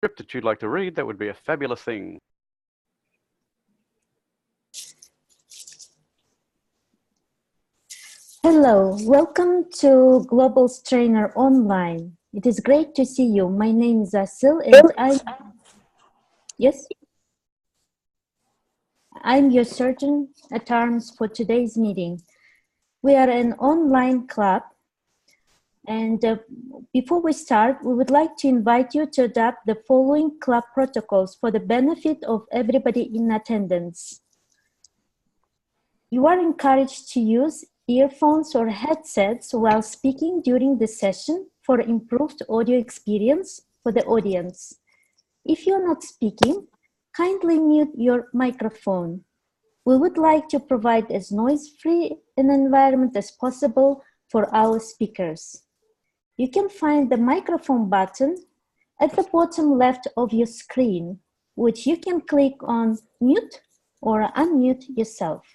script that you'd like to read, that would be a fabulous thing. Hello, welcome to Global Trainer Online. It is great to see you. My name is Asil and I'm your surgeon at arms for today's meeting. We are an online club, and before we start, we would like to invite you to adopt the following club protocols for the benefit of everybody in attendance. You are encouraged to use earphones or headsets while speaking during the session for improved audio experience for the audience. If you're not speaking, kindly mute your microphone. We would like to provide as noise-free an environment as possible for our speakers. You can find the microphone button at the bottom left of your screen, which you can click on mute or unmute yourself.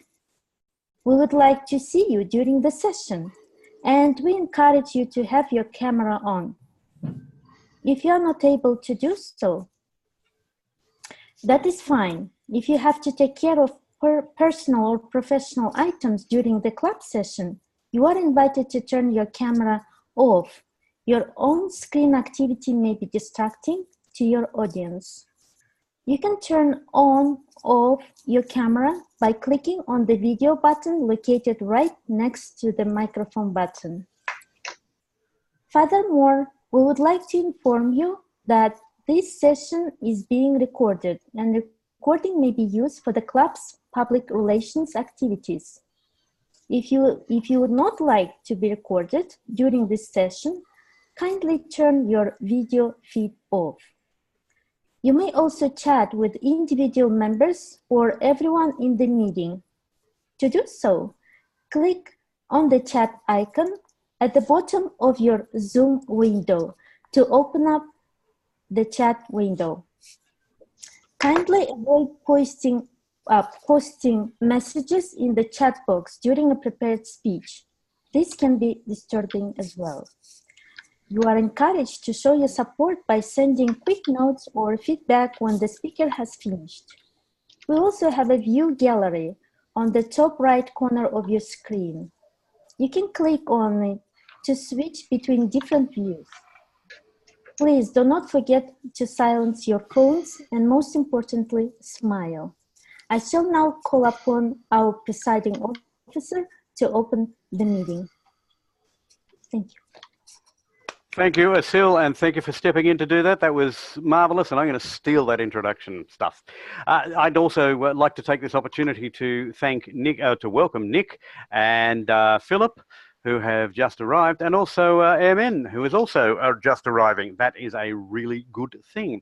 We would like to see you during the session, and we encourage you to have your camera on. If you are not able to do so, that is fine. If you have to take care of personal or professional items during the club session, you are invited to turn your camera off. Your own screen activity may be distracting to your audience. You can turn on or off your camera by clicking on the video button located right next to the microphone button. Furthermore, we would like to inform you that this session is being recorded, and the recording may be used for the club's public relations activities. If you would not like to be recorded during this session, kindly turn your video feed off. You may also chat with individual members or everyone in the meeting. To do so, click on the chat icon at the bottom of your Zoom window to open up the chat window. Kindly avoid posting messages in the chat box during a prepared speech. This can be disturbing as well. You are encouraged to show your support by sending quick notes or feedback when the speaker has finished. We also have a view gallery on the top right corner of your screen. You can click on it to switch between different views. Please do not forget to silence your phones and, most importantly, smile. I shall now call upon our presiding officer to open the meeting. Thank you. Thank you, Asil, and thank you for stepping in to do that. That was marvelous, and I'm going to steal that introduction stuff. I'd also like to take this opportunity to thank Nick, to welcome Nick and Philip, who have just arrived, and also Airmen, who is also just arriving. That is a really good thing.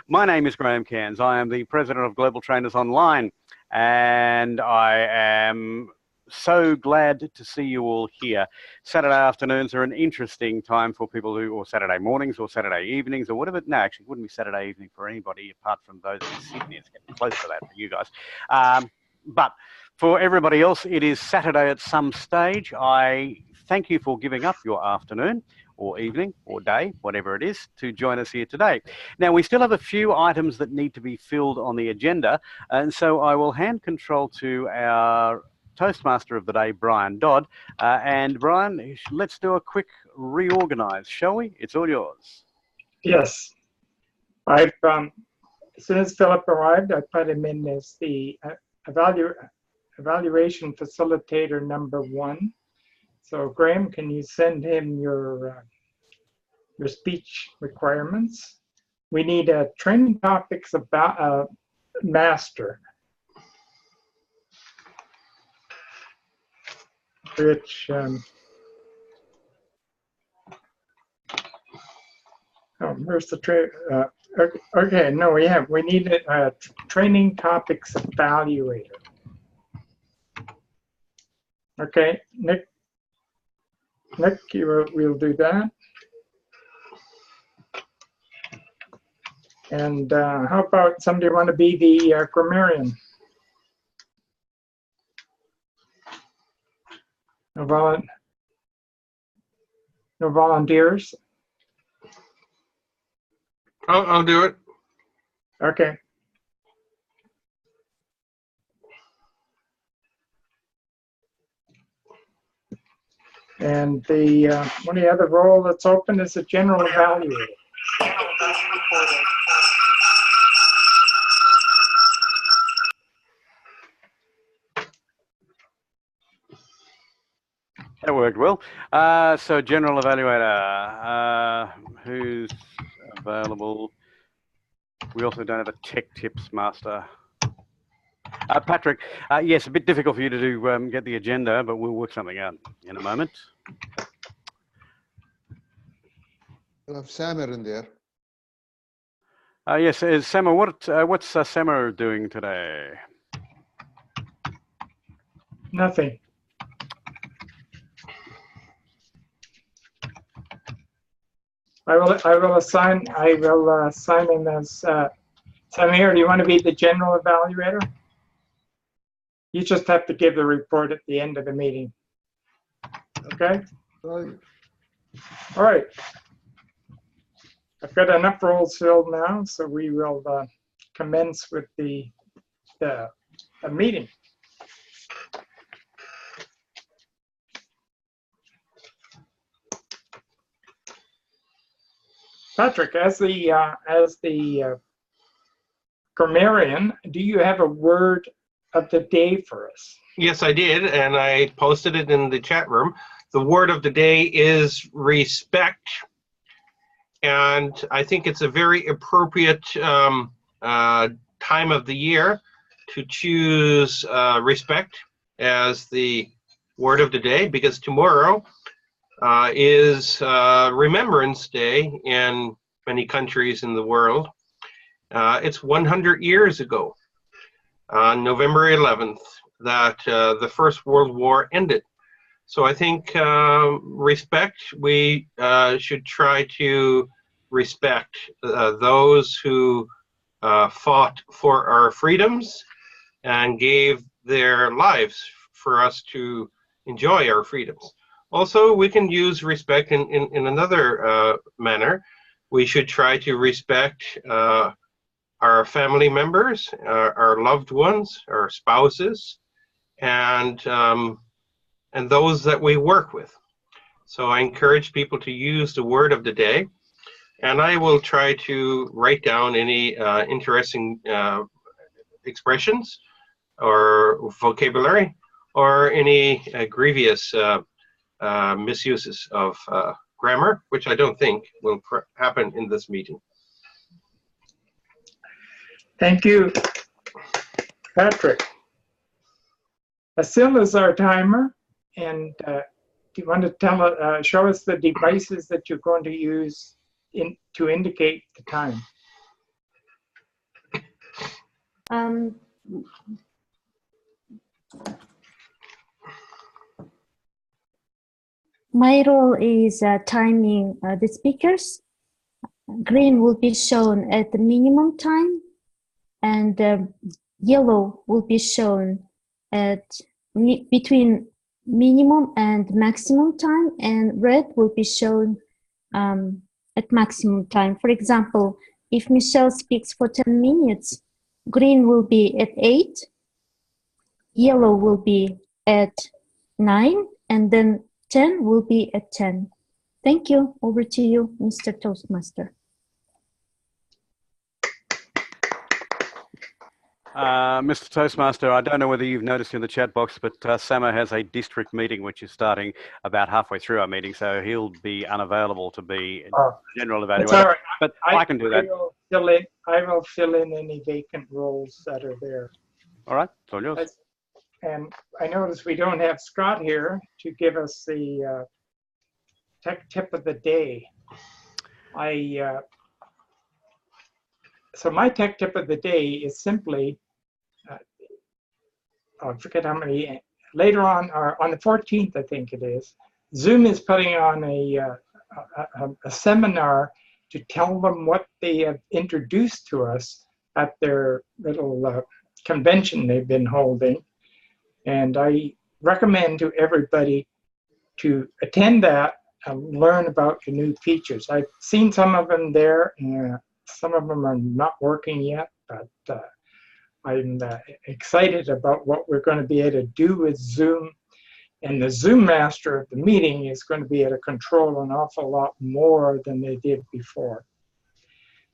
My name is Graham Cairns. I am the president of Global Trainers Online, and I am so glad to see you all here. Saturday afternoons are an interesting time for people who, or Saturday mornings or Saturday evenings or whatever. No, actually, it wouldn't be Saturday evening for anybody apart from those in Sydney. It's getting close to that for you guys. But for everybody else, it is Saturday at some stage. I thank you for giving up your afternoon or evening or day, whatever it is, to join us here today. Now, we still have a few items that need to be filled on the agenda, and so I will hand control to our Toastmaster of the day, Brian Dodd. And Brian, let's do a quick reorganize, shall we? It's all yours. Yes. As soon as Philip arrived, I put him in as the evaluation facilitator #1. So Graham, can you send him your speech requirements? We need training topics about master, which where's the okay, no, we need training topics evaluator. Okay, Nick, we'll do that. And how about somebody want to be the grammarian? No volunteers? I'll do it. Okay. And the only other role that's open is the general evaluator. That worked well. So general evaluator, who's available? We also don't have a tech tips master. Patrick, yes, a bit difficult for you to do, get the agenda, but we'll work something out in a moment. We'll have Samer in there. Yes, Samer, what's Samer doing today? Nothing. I will assign him as Samir. Do you want to be the general evaluator? You just have to give the report at the end of the meeting. Okay? Right. All right. I've got enough roles filled now, so we will commence with the meeting. Patrick, as the grammarian, do you have a word of the day for us? Yes, I did, and I posted it in the chat room. The word of the day is respect, and I think it's a very appropriate time of the year to choose respect as the word of the day, because tomorrow is Remembrance Day in many countries in the world. It's 100 years ago, on November 11th, that the First World War ended. So I think respect, we should try to respect those who fought for our freedoms and gave their lives for us to enjoy our freedoms. Also, we can use respect in another manner. We should try to respect our family members, our loved ones, our spouses, and those that we work with. So I encourage people to use the word of the day, and I will try to write down any interesting expressions or vocabulary or any grievous misuses of grammar, which I don't think will happen in this meeting. Thank you, Patrick. Asil is our timer, and do you want to show us the devices that you're going to use to indicate the time? My role is timing the speakers. Green will be shown at the minimum time, and yellow will be shown at between minimum and maximum time, and red will be shown at maximum time. For example, if Michelle speaks for 10 minutes, green will be at 8, yellow will be at 9, and then 10 will be at 10. Thank you. Over to you, Mr. Toastmaster. Mr. Toastmaster, I don't know whether you've noticed in the chat box, but Samer has a district meeting which is starting about halfway through our meeting, so he'll be unavailable to be general evaluator. All right. But I can do that. I will fill in any vacant roles that are there. All right, it's all yours. And I notice we don't have Scott here to give us the tech tip of the day. So my tech tip of the day is simply, I forget how many, later on, or on the 14th, I think it is, Zoom is putting on a seminar to tell them what they have introduced to us at their little convention they've been holding. And I recommend to everybody to attend that and learn about the new features. I've seen some of them there, Some of them are not working yet, but I'm excited about what we're going to be able to do with Zoom. And the Zoom master of the meeting is going to be able to control an awful lot more than they did before.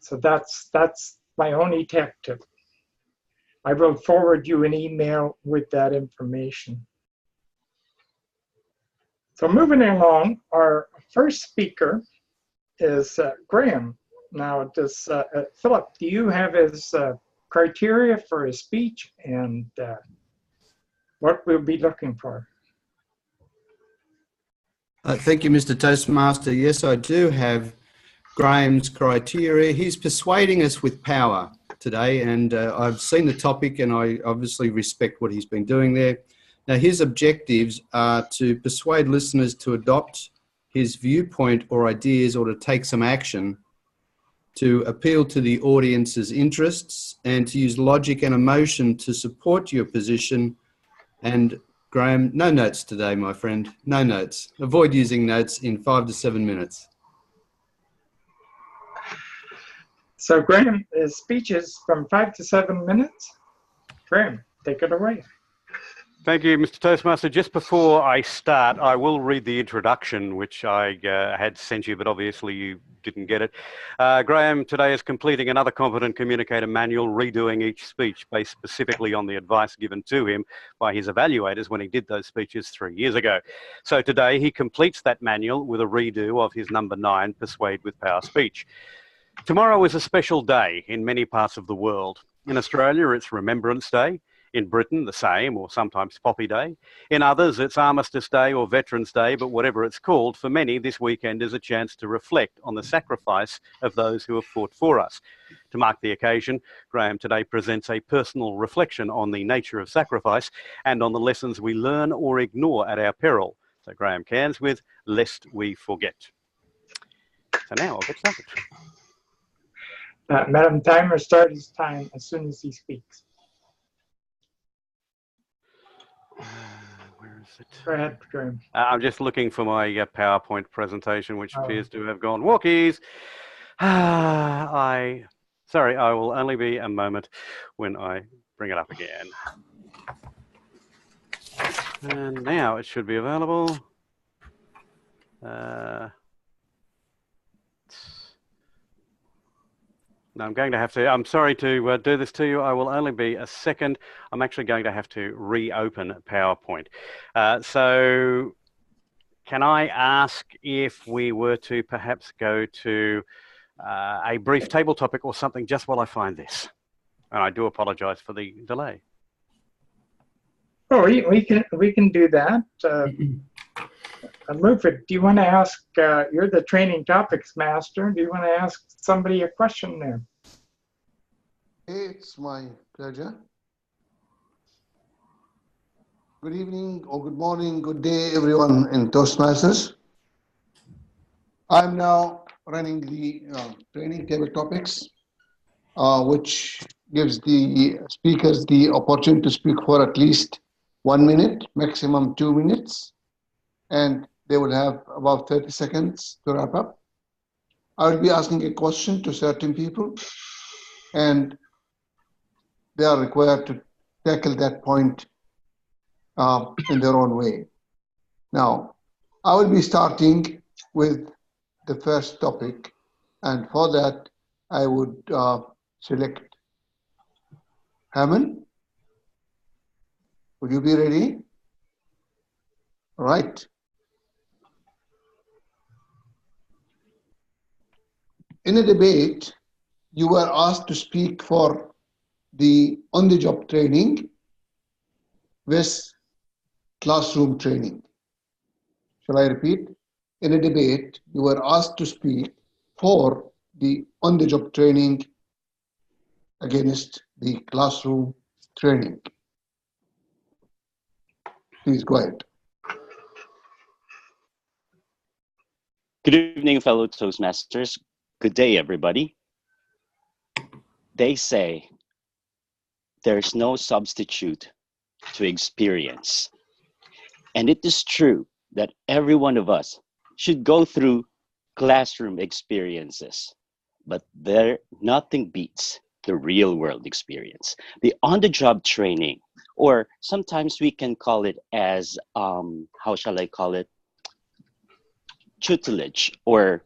So that's my only tech tip. I will forward you an email with that information. So moving along, our first speaker is Graham. Now, does Philip, do you have his criteria for his speech and what we'll be looking for? Thank you, Mr. Toastmaster. Yes, I do have Graham's criteria. He's persuading us with power today, and I've seen the topic and I obviously respect what he's been doing there. Now, his objectives are to persuade listeners to adopt his viewpoint or ideas or to take some action, to appeal to the audience's interests, and to use logic and emotion to support your position. And Graham, no notes today, my friend, no notes. Avoid using notes in 5 to 7 minutes. So Graham, his speech is from 5 to 7 minutes. Graham, take it away. Thank you, Mr. Toastmaster. Just before I start, I will read the introduction, which I had sent you, but obviously you didn't get it. Graham today is completing another competent communicator manual, redoing each speech based specifically on the advice given to him by his evaluators when he did those speeches 3 years ago. So today he completes that manual with a redo of his number 9 Persuade with Power speech. Tomorrow is a special day in many parts of the world. In Australia, it's Remembrance Day. In Britain, the same, or sometimes Poppy Day. In others, it's Armistice Day or Veterans Day, but whatever it's called, for many, this weekend is a chance to reflect on the sacrifice of those who have fought for us. To mark the occasion, Graham today presents a personal reflection on the nature of sacrifice and on the lessons we learn or ignore at our peril. So Graham Cairns with Lest We Forget. So now I'll get started. Madam Timer, start his time as soon as he speaks. Where is it? Go ahead, Graham. I'm just looking for my PowerPoint presentation, which appears to have gone walkies. Sorry, I will only be a moment when I bring it up again. And now it should be available. No, I'm going to have to, I'm sorry to do this to you. I will only be a second. I'm actually going to have to reopen PowerPoint. So can I ask if we were to perhaps go to a brief table topic or something just while I find this? And I do apologize for the delay. Oh, we can do that. Mufid, do you want to ask, you're the training topics master, do you want to ask somebody a question there? It's my pleasure. Good evening or good morning, good day everyone in Toastmasters. I'm now running the training table topics, which gives the speakers the opportunity to speak for at least 1 minute, maximum 2 minutes. And they will have about 30 seconds to wrap up. I will be asking a question to certain people, and they are required to tackle that point in their own way. Now, I will be starting with the first topic, and for that, I would select Hammond. Would you be ready? All right. In a debate, you were asked to speak for the on-the-job training versus classroom training. Shall I repeat? In a debate, you were asked to speak for the on-the-job training against the classroom training. Please go ahead. Good evening, fellow Toastmasters. Good day, everybody. They say there's no substitute to experience. And it is true that every one of us should go through classroom experiences. but there nothing beats the real world experience. The on-the-job training, or sometimes we can call it as, how shall I call it? Tutelage or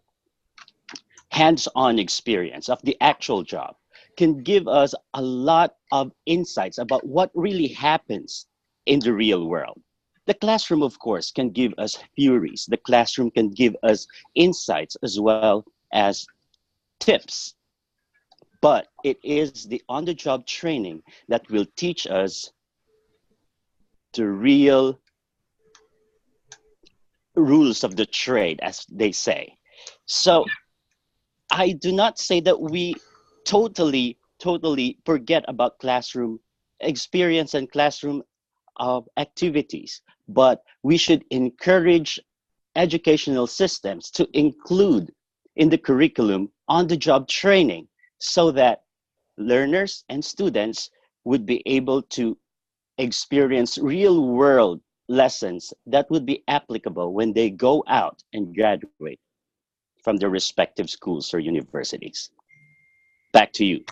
hands-on experience of the actual job can give us a lot of insights about what really happens in the real world. The classroom, of course, can give us theories. The classroom can give us insights as well as tips. But it is the on-the-job training that will teach us the real rules of the trade, as they say. So I do not say that we totally forget about classroom experience and classroom activities, but we should encourage educational systems to include in the curriculum on-the-job training so that learners and students would be able to experience real-world lessons that would be applicable when they go out and graduate from their respective schools or universities. Back to you.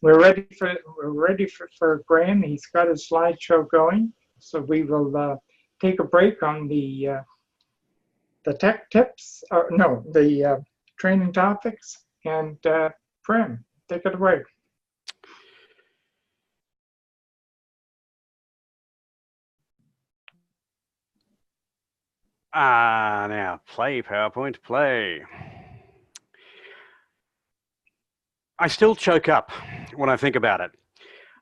We're ready for Graham. He's got his slideshow going, so we will take a break on the tech tips, or no, the training topics. And Graham, take it away. Now, play, PowerPoint, play. I still choke up when I think about it.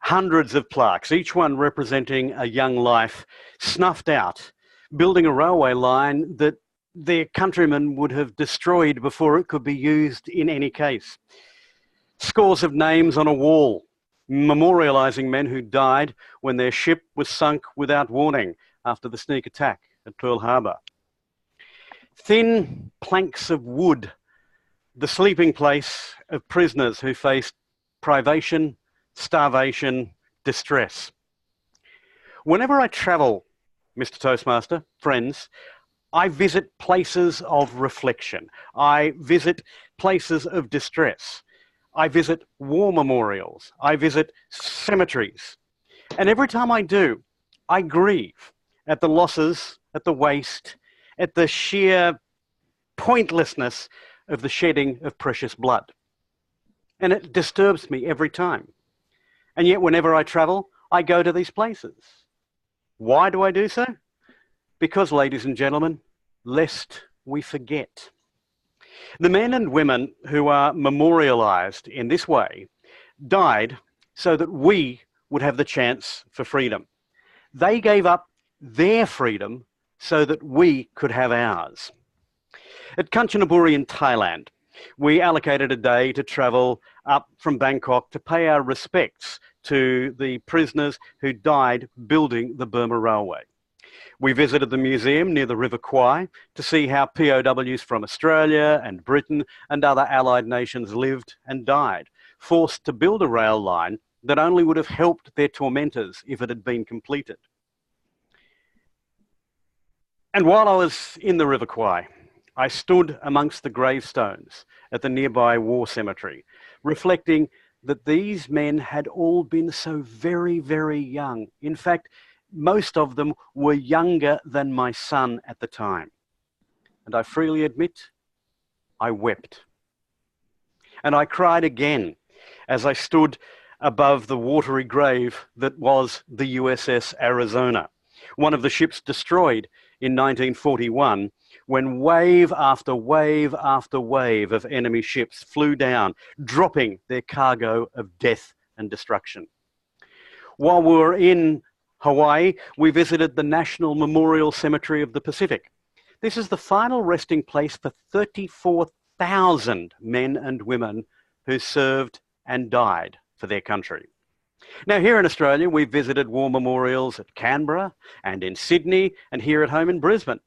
Hundreds of plaques, each one representing a young life snuffed out, building a railway line that their countrymen would have destroyed before it could be used in any case. Scores of names on a wall, memorialising men who died when their ship was sunk without warning after the sneak attack at Pearl Harbor. Thin planks of wood, the sleeping place of prisoners who faced privation, starvation, distress. Whenever I travel, Mr. Toastmaster, friends, I visit places of reflection. I visit places of distress. I visit war memorials. I visit cemeteries. And every time I do, I grieve at the losses, at the waste, at the sheer pointlessness of the shedding of precious blood. And it disturbs me every time. And yet whenever I travel, I go to these places. Why do I do so? Because, ladies and gentlemen, lest we forget. The men and women who are memorialized in this way died so that we would have the chance for freedom. They gave up their freedom so that we could have ours. At Kanchanaburi in Thailand, we allocated a day to travel up from Bangkok to pay our respects to the prisoners who died building the Burma Railway. We visited the museum near the River Kwai to see how POWs from Australia and Britain and other allied nations lived and died, forced to build a rail line that only would have helped their tormentors if it had been completed. And while I was in the River Kwai, I stood amongst the gravestones at the nearby war cemetery, reflecting that these men had all been so very, very young. In fact, most of them were younger than my son at the time. And I freely admit, I wept. And I cried again as I stood above the watery grave that was the USS Arizona, one of the ships destroyed in 1941, when wave after wave after wave of enemy ships flew down, dropping their cargo of death and destruction. While we were in Hawaii, we visited the National Memorial Cemetery of the Pacific. This is the final resting place for 34,000 men and women who served and died for their country. Now, here in Australia, we visited war memorials at Canberra and in Sydney and here at home in Brisbane.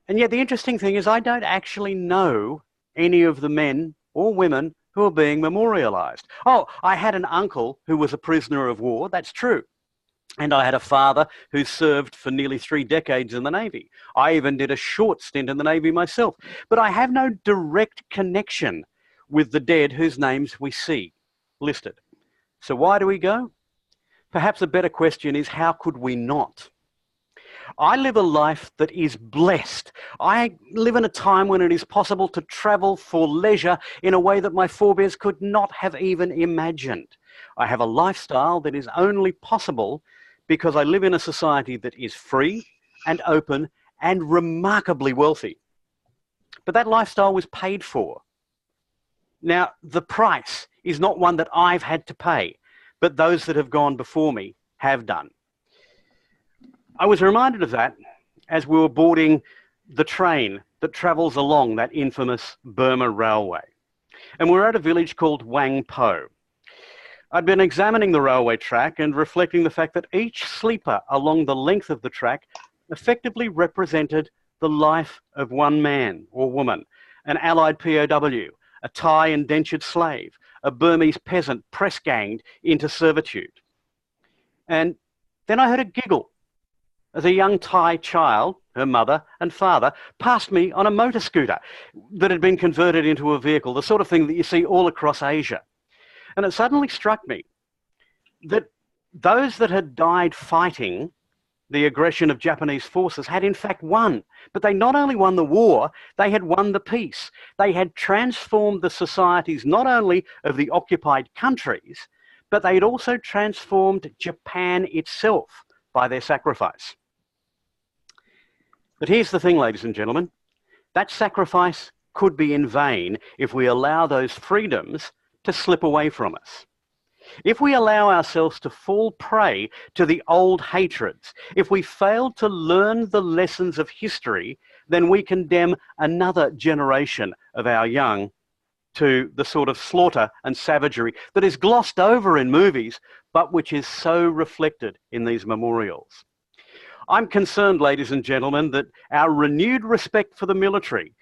And yet the interesting thing is I don't actually know any of the men or women who are being memorialised. Oh, I had an uncle who was a prisoner of war, that's true. And I had a father who served for nearly 3 decades in the Navy. I even did a short stint in the Navy myself. But I have no direct connection with the dead whose names we see listed. So why do we go? Perhaps a better question is, how could we not? I live a life that is blessed. I live in a time when it is possible to travel for leisure in a way that my forebears could not have even imagined. I have a lifestyle that is only possible because I live in a society that is free and open and remarkably wealthy. But that lifestyle was paid for. Now, the price is not one that I've had to pay, but those that have gone before me have done. I was reminded of that as we were boarding the train that travels along that infamous Burma railway. And we're at a village called Wang Po. I'd been examining the railway track and reflecting the fact that each sleeper along the length of the track effectively represented the life of one man or woman, an Allied POW, a Thai indentured slave, a Burmese peasant press-ganged into servitude. And then I heard a giggle as a young Thai child, her mother and father, passed me on a motor scooter that had been converted into a vehicle, the sort of thing that you see all across Asia. And it suddenly struck me that those that had died fighting the aggression of Japanese forces had in fact won. But they not only won the war, they had won the peace. They had transformed the societies not only of the occupied countries, but they had also transformed Japan itself by their sacrifice. But here's the thing, ladies and gentlemen, that sacrifice could be in vain if we allow those freedoms to slip away from us. If we allow ourselves to fall prey to the old hatreds, if we fail to learn the lessons of history, then we condemn another generation of our young to the sort of slaughter and savagery that is glossed over in movies, but which is so reflected in these memorials. I'm concerned, ladies and gentlemen, that our renewed respect for the military,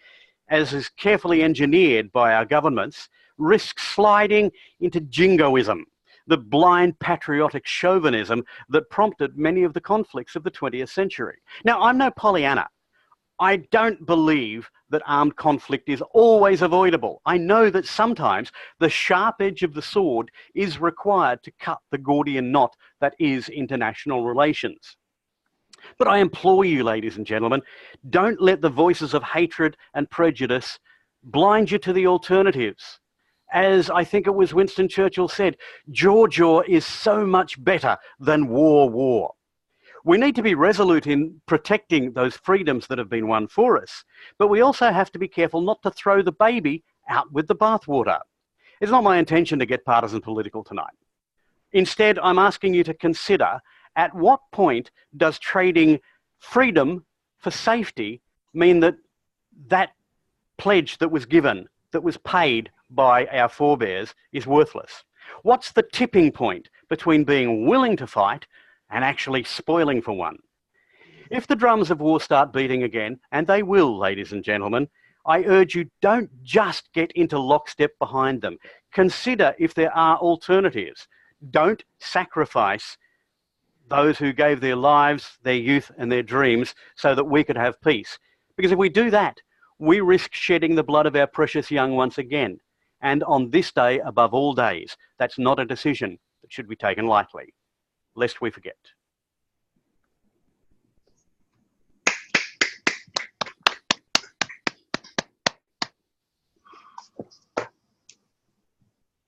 as is carefully engineered by our governments, risks sliding into jingoism, the blind patriotic chauvinism that prompted many of the conflicts of the 20th century. Now, I'm no Pollyanna. I don't believe that armed conflict is always avoidable. I know that sometimes the sharp edge of the sword is required to cut the Gordian knot that is international relations. But I implore you, ladies and gentlemen, don't let the voices of hatred and prejudice blind you to the alternatives. As I think it was Winston Churchill said, jaw is so much better than war. We need to be resolute in protecting those freedoms that have been won for us, but we also have to be careful not to throw the baby out with the bathwater. It's not my intention to get partisan political tonight. Instead, I'm asking you to consider, at what point does trading freedom for safety mean that that pledge that was given, that was paid by our forebears, is worthless? What's the tipping point between being willing to fight and actually spoiling for one? If the drums of war start beating again, and they will, ladies and gentlemen, I urge you, don't just get into lockstep behind them. Consider if there are alternatives. Don't sacrifice those who gave their lives, their youth and their dreams so that we could have peace. Because if we do that, we risk shedding the blood of our precious young once again. And on this day, above all days, that's not a decision that should be taken lightly, lest we forget.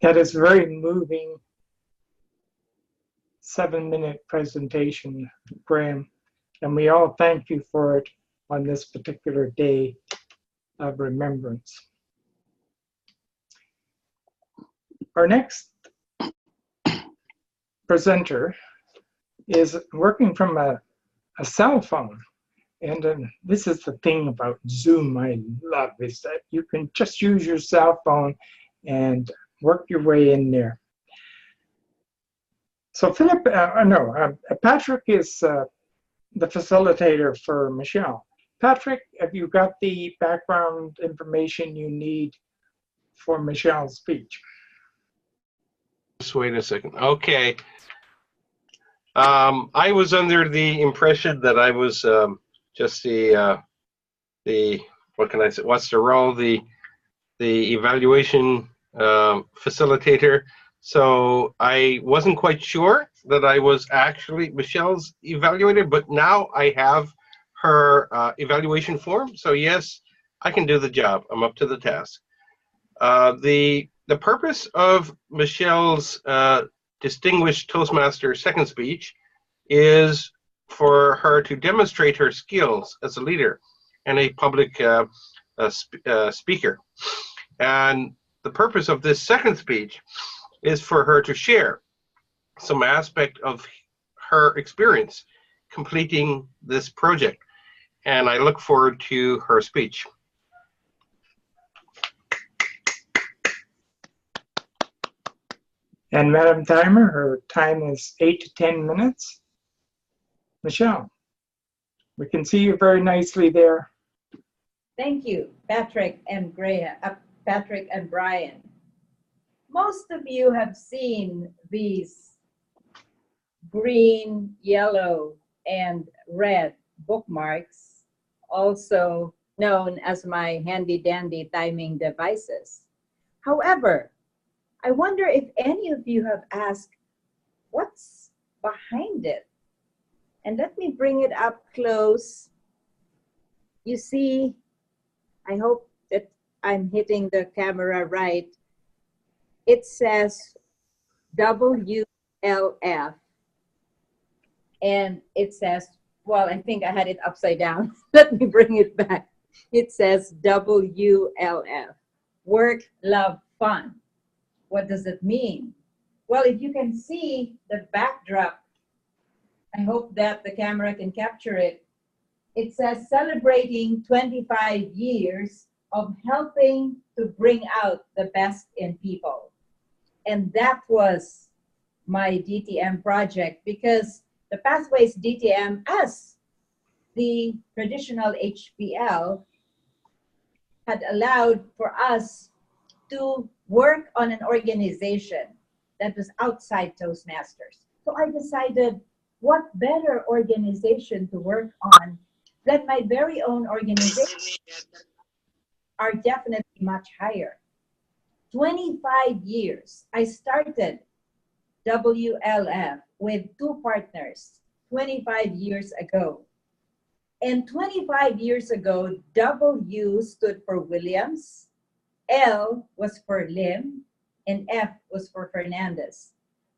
That is a very moving 7-minute presentation, Graham, and we all thank you for it on this particular day of remembrance. Our next presenter is working from a cell phone. And this is the thing about Zoom I love, is that you can just use your cell phone and work your way in there. So Patrick is the facilitator for Michelle. Patrick, have you got the background information you need for Michelle's speech? Just wait a second. Okay. I was under the impression that I was just the what can I say? What's the role? The evaluation facilitator. So I wasn't quite sure that I was actually Michelle's evaluator, but now I have her evaluation form. So yes, I can do the job. I'm up to the task. The purpose of Michelle's distinguished Toastmaster second speech is for her to demonstrate her skills as a leader and a public speaker. And the purpose of this second speech is for her to share some aspect of her experience completing this project. And I look forward to her speech. And Madam Timer, her time is 8 to 10 minutes. Michelle, we can see you very nicely there. Thank you, Patrick and Brian. Most of you have seen these green, yellow, and red bookmarks, also known as my handy-dandy timing devices. However, I wonder if any of you have asked, what's behind it? And let me bring it up close. You see, I hope that I'm hitting the camera right. It says WLF. And it says, well, I think I had it upside down. Let me bring it back. It says WLF, work, love, fun. What does it mean? Well, if you can see the backdrop, I hope that the camera can capture it. It says celebrating 25 years of helping to bring out the best in people. And that was my DTM project, because the Pathways DTM, as the traditional HPL, had allowed for us to work on an organization that was outside Toastmasters. So I decided, what better organization to work on than my very own organization? Are definitely much higher. 25 years. I started WLF with 2 partners 25 years ago. And 25 years ago, W stood for Williams, L was for Lim, and F was for Fernandez.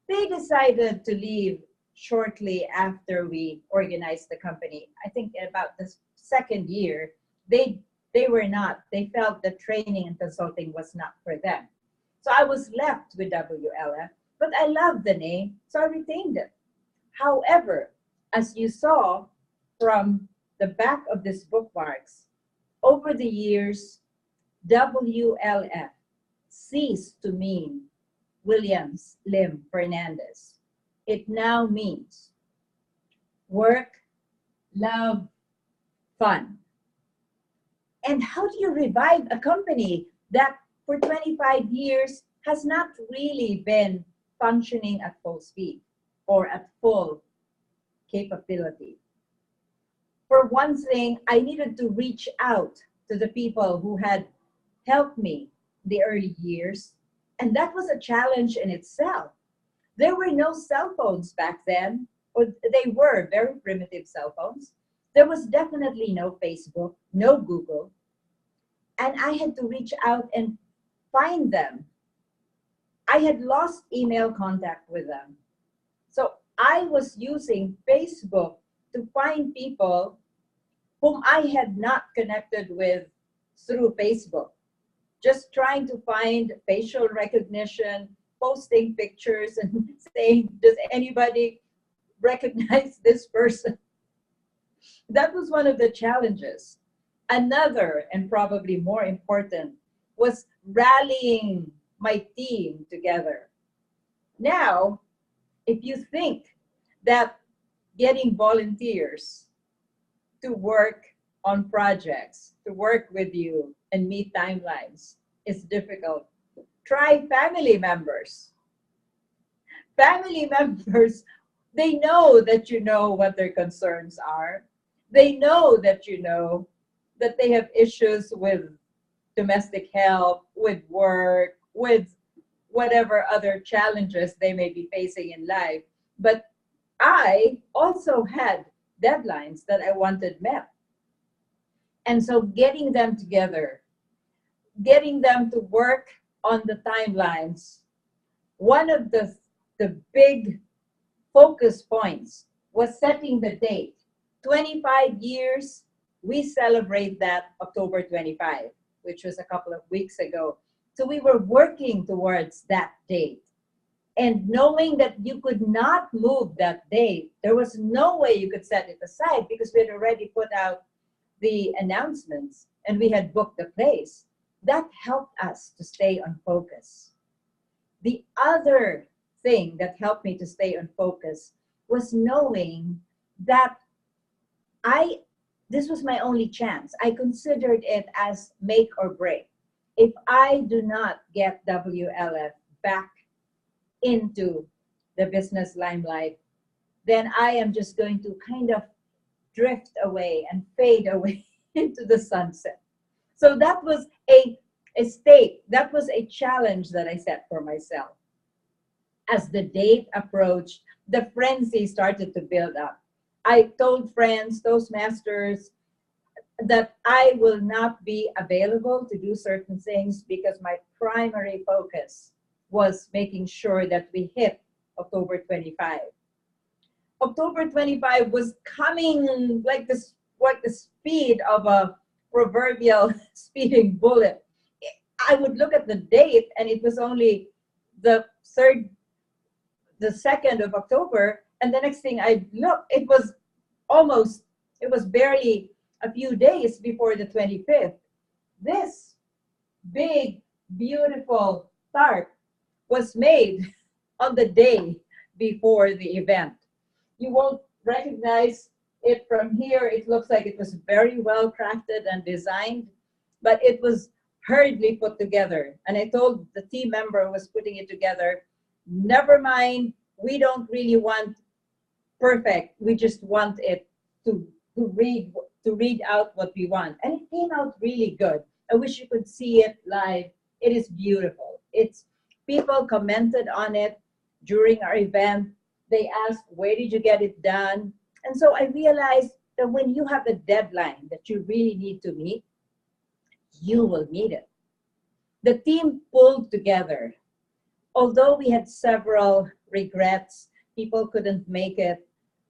They decided to leave shortly after we organized the company. I think about the second year, they felt that training and consulting was not for them. So I was left with WLF, but I loved the name, so I retained it. However, as you saw from the back of this bookmarks, over the years, WLF ceased to mean Williams, Lim, Fernandez. It now means work, love, fun. And how do you revive a company that for 25 years has not really been functioning at full speed or at full capability? For one thing, I needed to reach out to the people who had helped me the early years, and that was a challenge in itself. There were no cell phones back then, or they were very primitive cell phones. There was definitely no Facebook, no Google, and I had to reach out and find them. I had lost email contact with them. So I was using Facebook to find people whom I had not connected with through Facebook. Just trying to find facial recognition, posting pictures and saying, does anybody recognize this person? That was one of the challenges. Another, and probably more important, was rallying my team together. Now, if you think that getting volunteers to work on projects, to work with you and meet timelines is difficult, try family members. Family members They know that you know what their concerns are. They know that you know that they have issues with domestic help, with work, with whatever other challenges they may be facing in life. But I also had deadlines that I wanted met. And so getting them together, getting them to work on the timelines, one of the big focus points was setting the date. 25 years, we celebrate that October 25, which was a couple of weeks ago. So we were working towards that date. And knowing that you could not move that date, there was no way you could set it aside because we had already put out the announcements and we had booked the place. That helped us to stay on focus. The other thing that helped me to stay on focus was knowing that this was my only chance. I considered it as make or break. If I do not get WLF back into the business limelight, then I am just going to kind of drift away and fade away into the sunset. So that was a stake. That was a challenge that I set for myself. As the date approached, the frenzy started to build up. I told friends, Toastmasters, that I will not be available to do certain things because my primary focus was making sure that we hit October 25. October 25 was coming like the speed of a proverbial speeding bullet. I would look at the date and it was only the 2nd of October, and the next thing I look, it was barely a few days before the 25th. This big, beautiful tarp was made on the day before the event. You won't recognize it from here. It looks like it was very well crafted and designed, but it was hurriedly put together. And I told the team member who was putting it together, never mind, we don't really want perfect. We just want it to read out what we want. And it came out really good. I wish you could see it live. It is beautiful. People commented on it during our event. They asked, where did you get it done? And so I realized that when you have a deadline that you really need to meet, you will meet it. The team pulled together. Although we had several regrets, people couldn't make it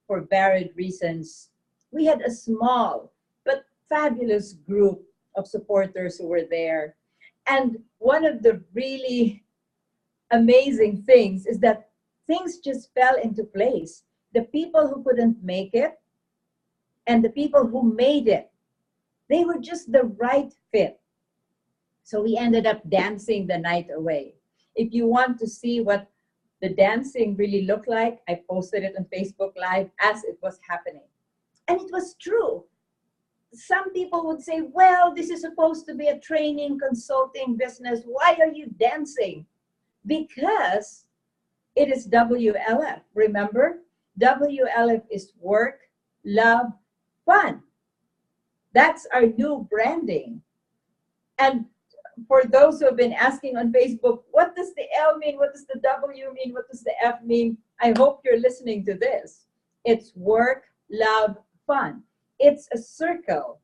for varied reasons, we had a small but fabulous group of supporters who were there. And one of the really amazing things is that things just fell into place. The people who couldn't make it and the people who made it, they were just the right fit. So we ended up dancing the night away. If you want to see what the dancing really looked like, I posted it on Facebook Live as it was happening. And it was true. Some people would say, well, this is supposed to be a training, consulting business. Why are you dancing? Because it is WLF. Remember, WLF is work, love, fun. That's our new branding. And for those who have been asking on Facebook, what does the L mean? What does the W mean? What does the F mean? I hope you're listening to this. It's work, love, fun. It's a circle.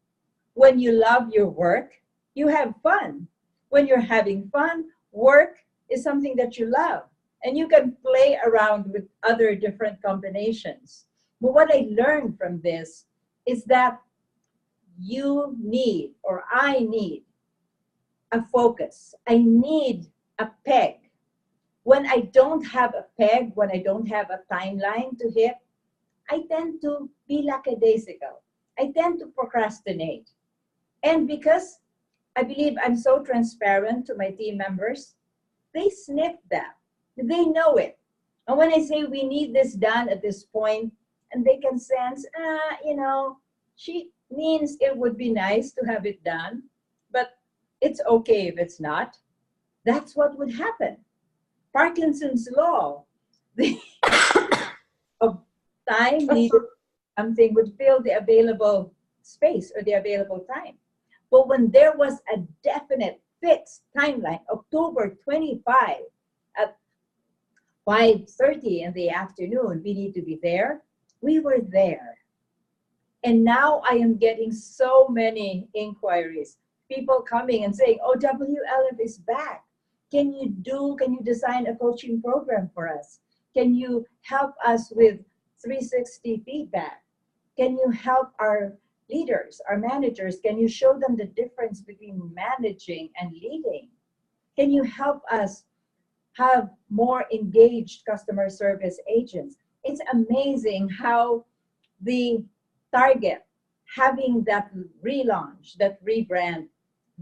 When you love your work, you have fun. When you're having fun, work is something that you love. And you can play around with other different combinations. But what I learned from this is that you need, or I need, a focus. I need a peg. When I don't have a peg, when I don't have a timeline to hit, I tend to be lackadaisical. I tend to procrastinate. And because I believe I'm so transparent to my team members, they sniff that. They know it. And when I say we need this done at this point, and they can sense, she means it would be nice to have it done, but it's okay if it's not. That's what would happen. Parkinson's law of time needed something would fill the available space or the available time. But when there was a definite fixed timeline, October 25 at 5:30 in the afternoon, we need to be there. We were there. And now I am getting so many inquiries, people coming and saying, oh, WLF is back. Can you design a coaching program for us? Can you help us with 360 feedback? Can you help our leaders, our managers? Can you show them the difference between managing and leading? Can you help us have more engaged customer service agents? It's amazing how the Target having that relaunch, that rebrand,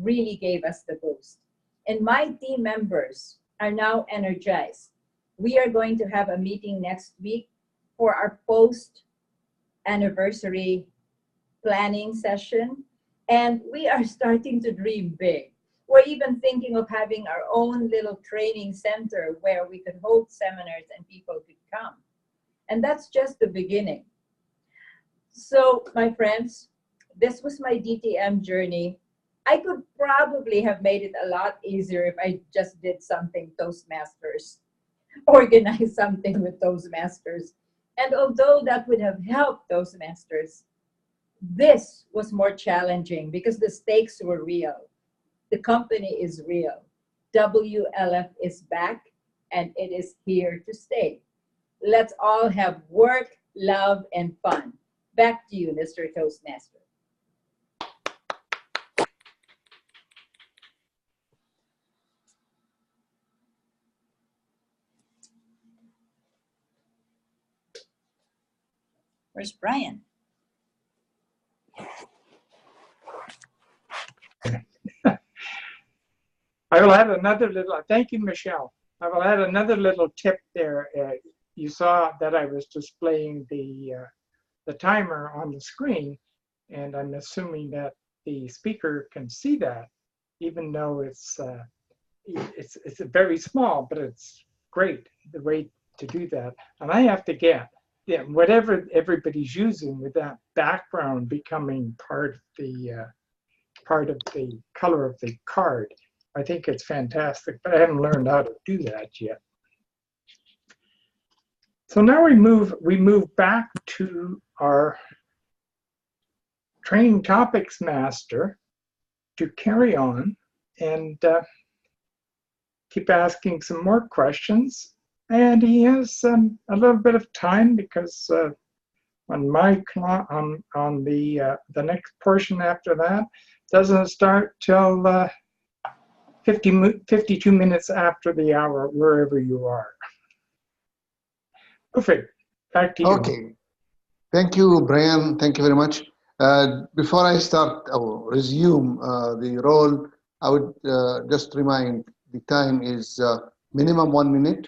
really gave us the boost. And my team members are now energized. We are going to have a meeting next week for our post-anniversary planning session. And we are starting to dream big. We're even thinking of having our own little training center where we could hold seminars and people could come. And that's just the beginning. So, my friends, this was my DTM journey. I could probably have made it a lot easier if I just did something Toastmasters, organized something with Toastmasters. And although that would have helped Toastmasters, this was more challenging because the stakes were real. The company is real. WLF is back and it is here to stay. Let's all have work, love, and fun. Back to you, Mr. Toastmaster. Where's Brian? I will add another little, thank you, Michelle. I will add another little tip there. You saw that I was displaying the timer on the screen, and I'm assuming that the speaker can see that, even though it's very small, but it's great the way to do that. And I have to get whatever everybody's using with that background becoming part of the color of the card. I think it's fantastic, but I haven't learned how to do that yet. So now we move back to our training topics master to carry on and keep asking some more questions. And he has a little bit of time because on my on the next portion after that doesn't start till 52 minutes after the hour, wherever you are. Perfect. Back to you. Okay. Thank you, Brian. Thank you very much. Before I start or resume the role, I would just remind the time is minimum 1 minute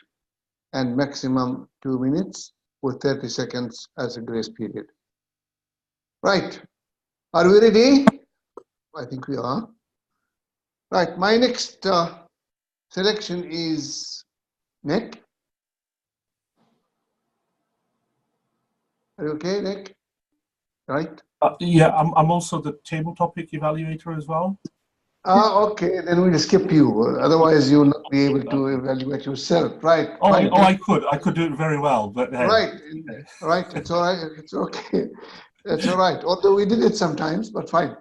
and maximum 2 minutes with 30 seconds as a grace period. Right. Are we ready? I think we are. Right. My next selection is Nick. Are you okay, Nick? Right. Yeah, I'm also the table topic evaluator as well. Okay, then we'll skip you. Otherwise, you will not be able to evaluate yourself. Right. Oh, right. I could do it very well, but right, right. It's all right. It's okay. It's all right. Although we did it sometimes, but fine.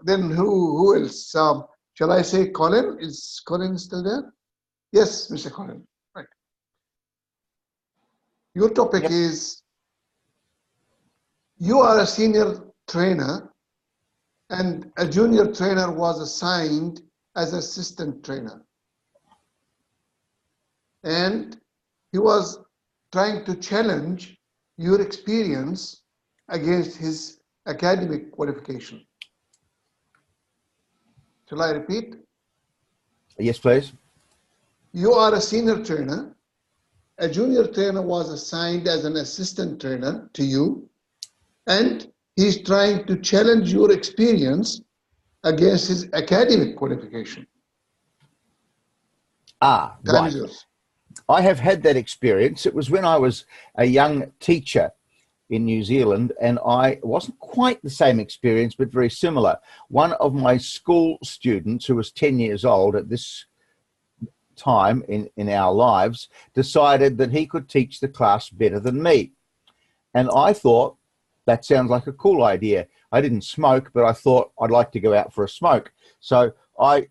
Then who else? Shall I say Colin? Is Colin still there? Yes, Mr. Colin. Right. Your topic is you are a senior trainer and a junior trainer was assigned as assistant trainer. And he was trying to challenge your experience against his academic qualification. Shall I repeat? Yes, please. You are a senior trainer. A junior trainer was assigned as an assistant trainer to you, and he's trying to challenge your experience against his academic qualification. Ah, Time right. is yours. I have had that experience. It was when I was a young teacher in New Zealand, and I wasn't quite the same experience, but very similar. One of my school students, who was 10 years old at this time in our lives, decided that he could teach the class better than me. And I thought, that sounds like a cool idea. I didn't smoke, but I thought I'd like to go out for a smoke. So I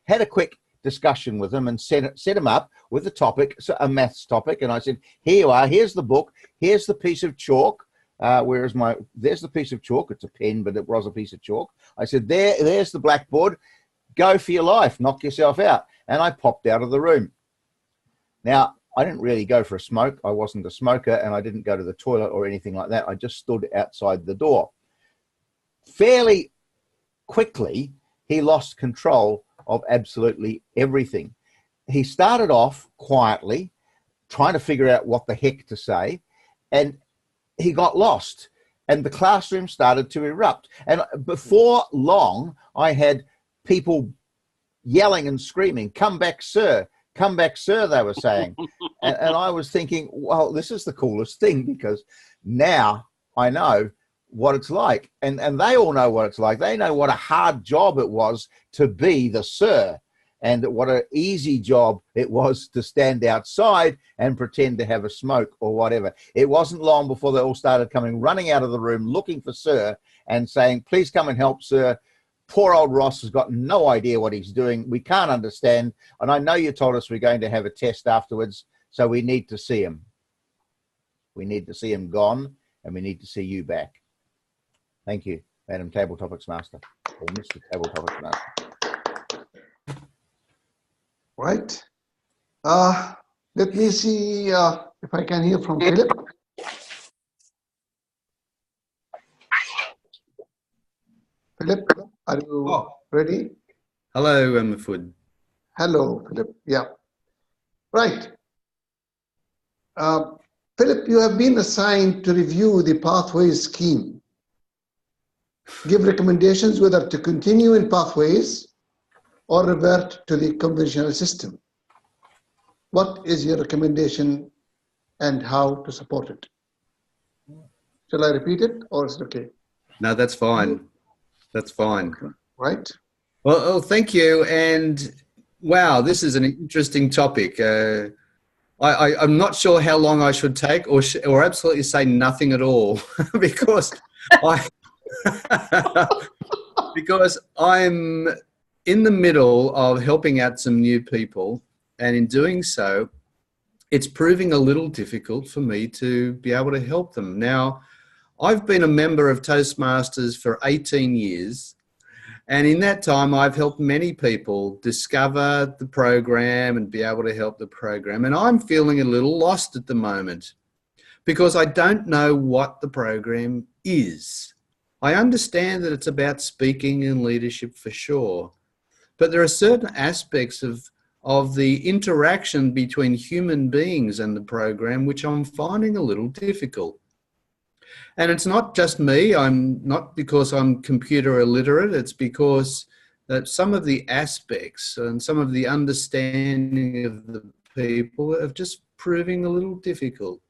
had a quick discussion with him and set him up with a topic, a maths topic. And I said, here you are, here's the book, here's the piece of chalk. There's the piece of chalk. It's a pen, but it was a piece of chalk. I said, there's the blackboard. Go for your life, knock yourself out. And I popped out of the room. Now, I didn't really go for a smoke. I wasn't a smoker, and I didn't go to the toilet or anything like that. I just stood outside the door. Fairly quickly, he lost control of absolutely everything. He started off quietly, trying to figure out what the heck to say, and he got lost, and the classroom started to erupt. And before long, I had people yelling and screaming, "Come back, sir. Come back, sir," they were saying. and I was thinking, well, this is the coolest thing, because now I know what it's like. And they all know what it's like. They know what a hard job it was to be the sir, and what an easy job it was to stand outside and pretend to have a smoke or whatever. It wasn't long before they all started coming running out of the room looking for sir and saying, "Please come and help, sir. Poor old Ross has got no idea what he's doing. We can't understand. And I know you told us we're going to have a test afterwards, so we need to see him. We need to see him gone, and we need to see you back." Thank you, Madam Table Topics Master, or Mr. Table Topics Master. Right. Let me see if I can hear from Philip. Philip, are you ready? Hello, Mufid. Hello, Philip. Yeah. Right. Philip, you have been assigned to review the pathways scheme. Give recommendations whether to continue in pathways or revert to the conventional system. What is your recommendation and how to support it? Shall I repeat it, or is it okay? No, that's fine. That's fine. Right. Well, thank you. And wow, this is an interesting topic. I'm not sure how long I should take, or absolutely say nothing at all, because because I'm in the middle of helping out some new people, and in doing so, it's proving a little difficult for me to be able to help them. Now, I've been a member of Toastmasters for 18 years, and in that time I've helped many people discover the program and be able to help the program. And I'm feeling a little lost at the moment because I don't know what the program is. I understand that it's about speaking and leadership for sure, but there are certain aspects of the interaction between human beings and the program which I'm finding a little difficult. And it's not just me. I'm not because I'm computer illiterate. It's because that some of the aspects and some of the understanding of the people are just proving a little difficult.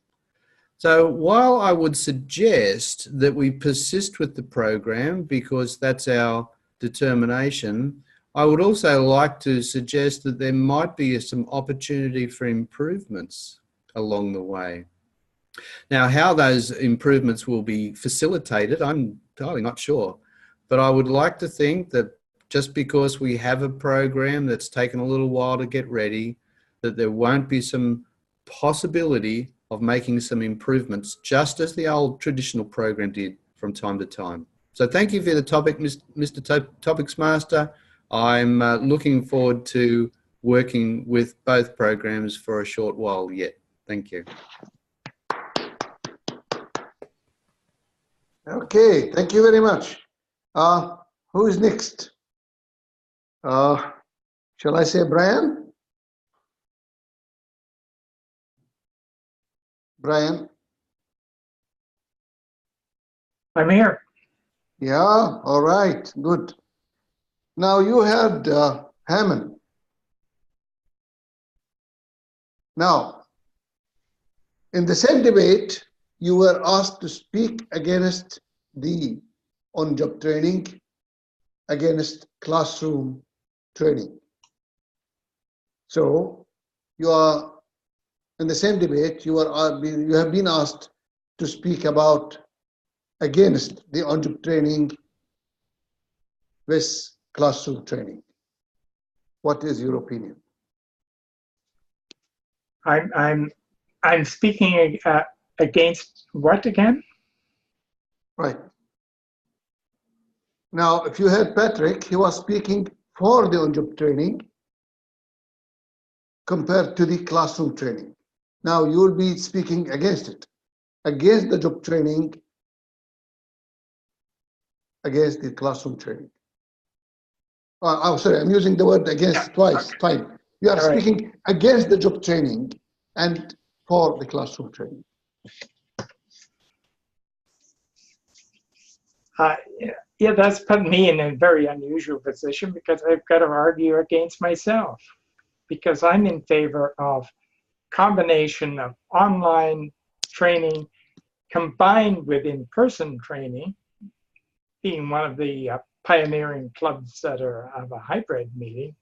So while I would suggest that we persist with the program because that's our determination, I would also like to suggest that there might be some opportunity for improvements along the way. Now, how those improvements will be facilitated, I'm entirely not sure. But I would like to think that just because we have a program that's taken a little while to get ready, that there won't be some possibility of making some improvements, just as the old traditional program did from time to time. So thank you for the topic, Mr. Topics Master. I'm looking forward to working with both programs for a short while yet. Thank you. Okay, thank you very much. Who is next? Shall I say Brian? Brian? I'm here. Yeah, all right, good. Now you heard Hammond. Now, in the same debate, you were asked to speak against the on-job training, against classroom training. So you are in the same debate, you have been asked to speak about against the on-job training with classroom training. What is your opinion? I'm speaking against what again? Right. Now, if you heard Patrick, he was speaking for the on-job training compared to the classroom training. Now you will be speaking against it, against the job training, against the classroom training. I'm sorry, I'm using the word against twice. Fine. You are speaking against the job training and for the classroom training. Yeah, that's put me in a very unusual position because I've got to argue against myself, because I'm in favor of combination of online training combined with in-person training, being one of the pioneering clubs that have a hybrid meeting.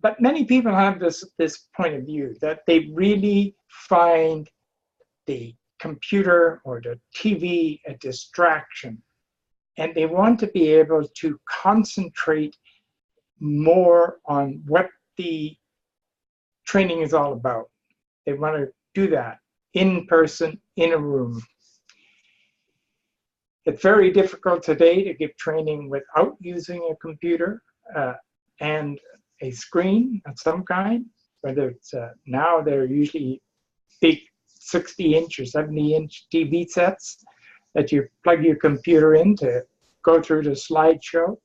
But many people have this point of view that they really find the computer or the TV a distraction, and they want to be able to concentrate more on what the training is all about. They want to do that in person, in a room. It's very difficult today to give training without using a computer and a screen of some kind, whether it's now they're usually big 60-inch or 70-inch TV sets that you plug your computer in to go through the slideshow.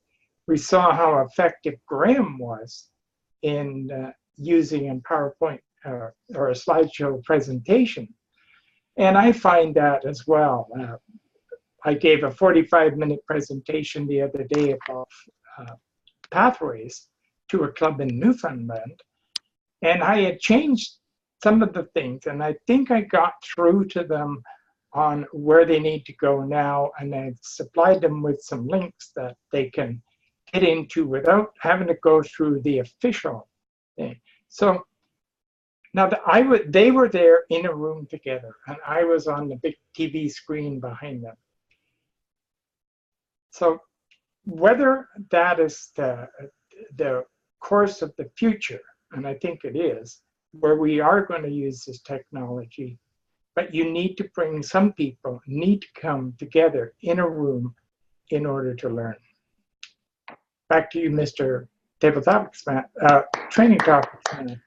We saw how effective Graham was in using a PowerPoint or a slideshow presentation. And I find that as well. I gave a 45-minute presentation the other day about pathways to a club in Newfoundland. And I had changed some of the things, and I think I got through to them on where they need to go now, and I've supplied them with some links that they can get into without having to go through the official thing. So now they were there in a room together, and I was on the big TV screen behind them. So whether that is the course of the future, and I think it is, where we are going to use this technology, but you need to bring some people, need to come together in a room in order to learn. Back to you, Mr. Table Topics Man, Training Topics Man.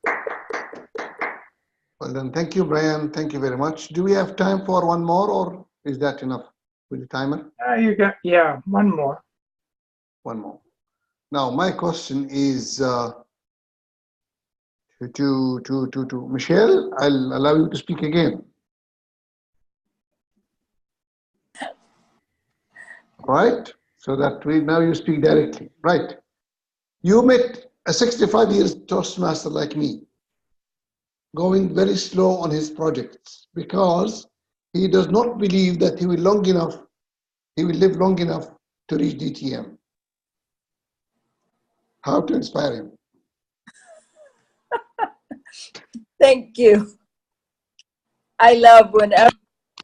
Well then, thank you, Brian. Thank you very much. Do we have time for one more, or is that enough with the timer? You got, yeah, one more. One more. Now, my question is to Michelle. I'll allow you to speak again. Right? So that now you speak directly. Right. You met a 65 years Toastmaster like me, going very slow on his projects because he does not believe that he will live long enough to reach DTM. How to inspire him? Thank you. I love whenever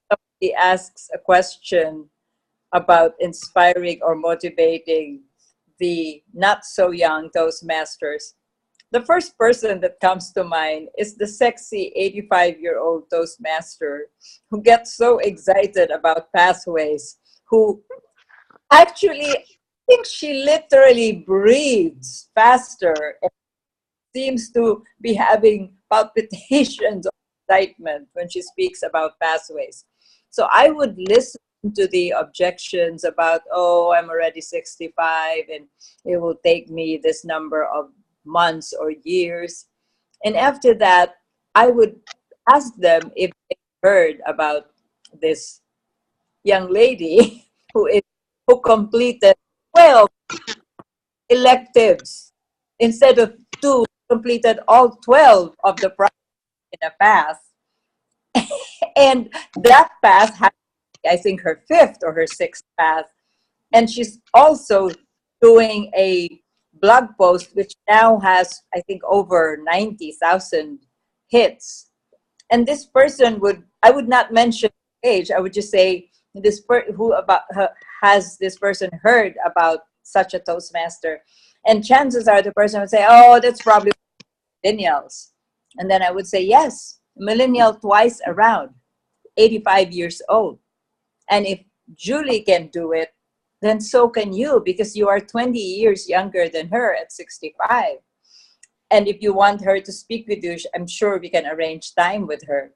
somebody asks a question about inspiring or motivating the not so young Toastmasters. The first person that comes to mind is the sexy 85-year-old Toastmaster who gets so excited about pathways, who actually, I think she literally breathes faster and seems to be having palpitations of excitement when she speaks about pathways. So I would listen to the objections about, oh, I'm already 65 and it will take me this number of months or years. And after that, I would ask them if they heard about this young lady who completed 12 electives instead of 2 completed all 12 of the projects in a pass. And that pass had, I think, her 5th or her 6th pass. And she's also doing a blog post, which now has, I think, over 90,000 hits. And this person I would not mention age, I would just say, has this person heard about such a Toastmaster? And chances are the person would say, oh, that's probably millennials. And then I would say, yes, millennial twice around, 85 years old. And if Julie can do it, then so can you, because you are 20 years younger than her at 65. And if you want her to speak with you, I'm sure we can arrange time with her.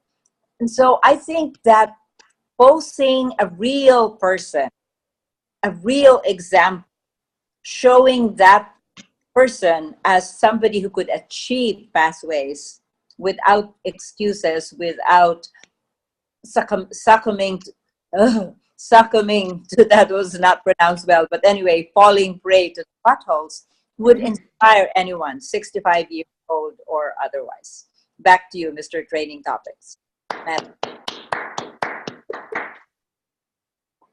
And so I think that posing a real person, a real example, showing that person as somebody who could achieve pathways without excuses, without succumbing to, that was not pronounced well, but anyway, falling prey to potholes, would inspire anyone, 65 years old or otherwise. Back to you, Mr. Training Topics. Madam.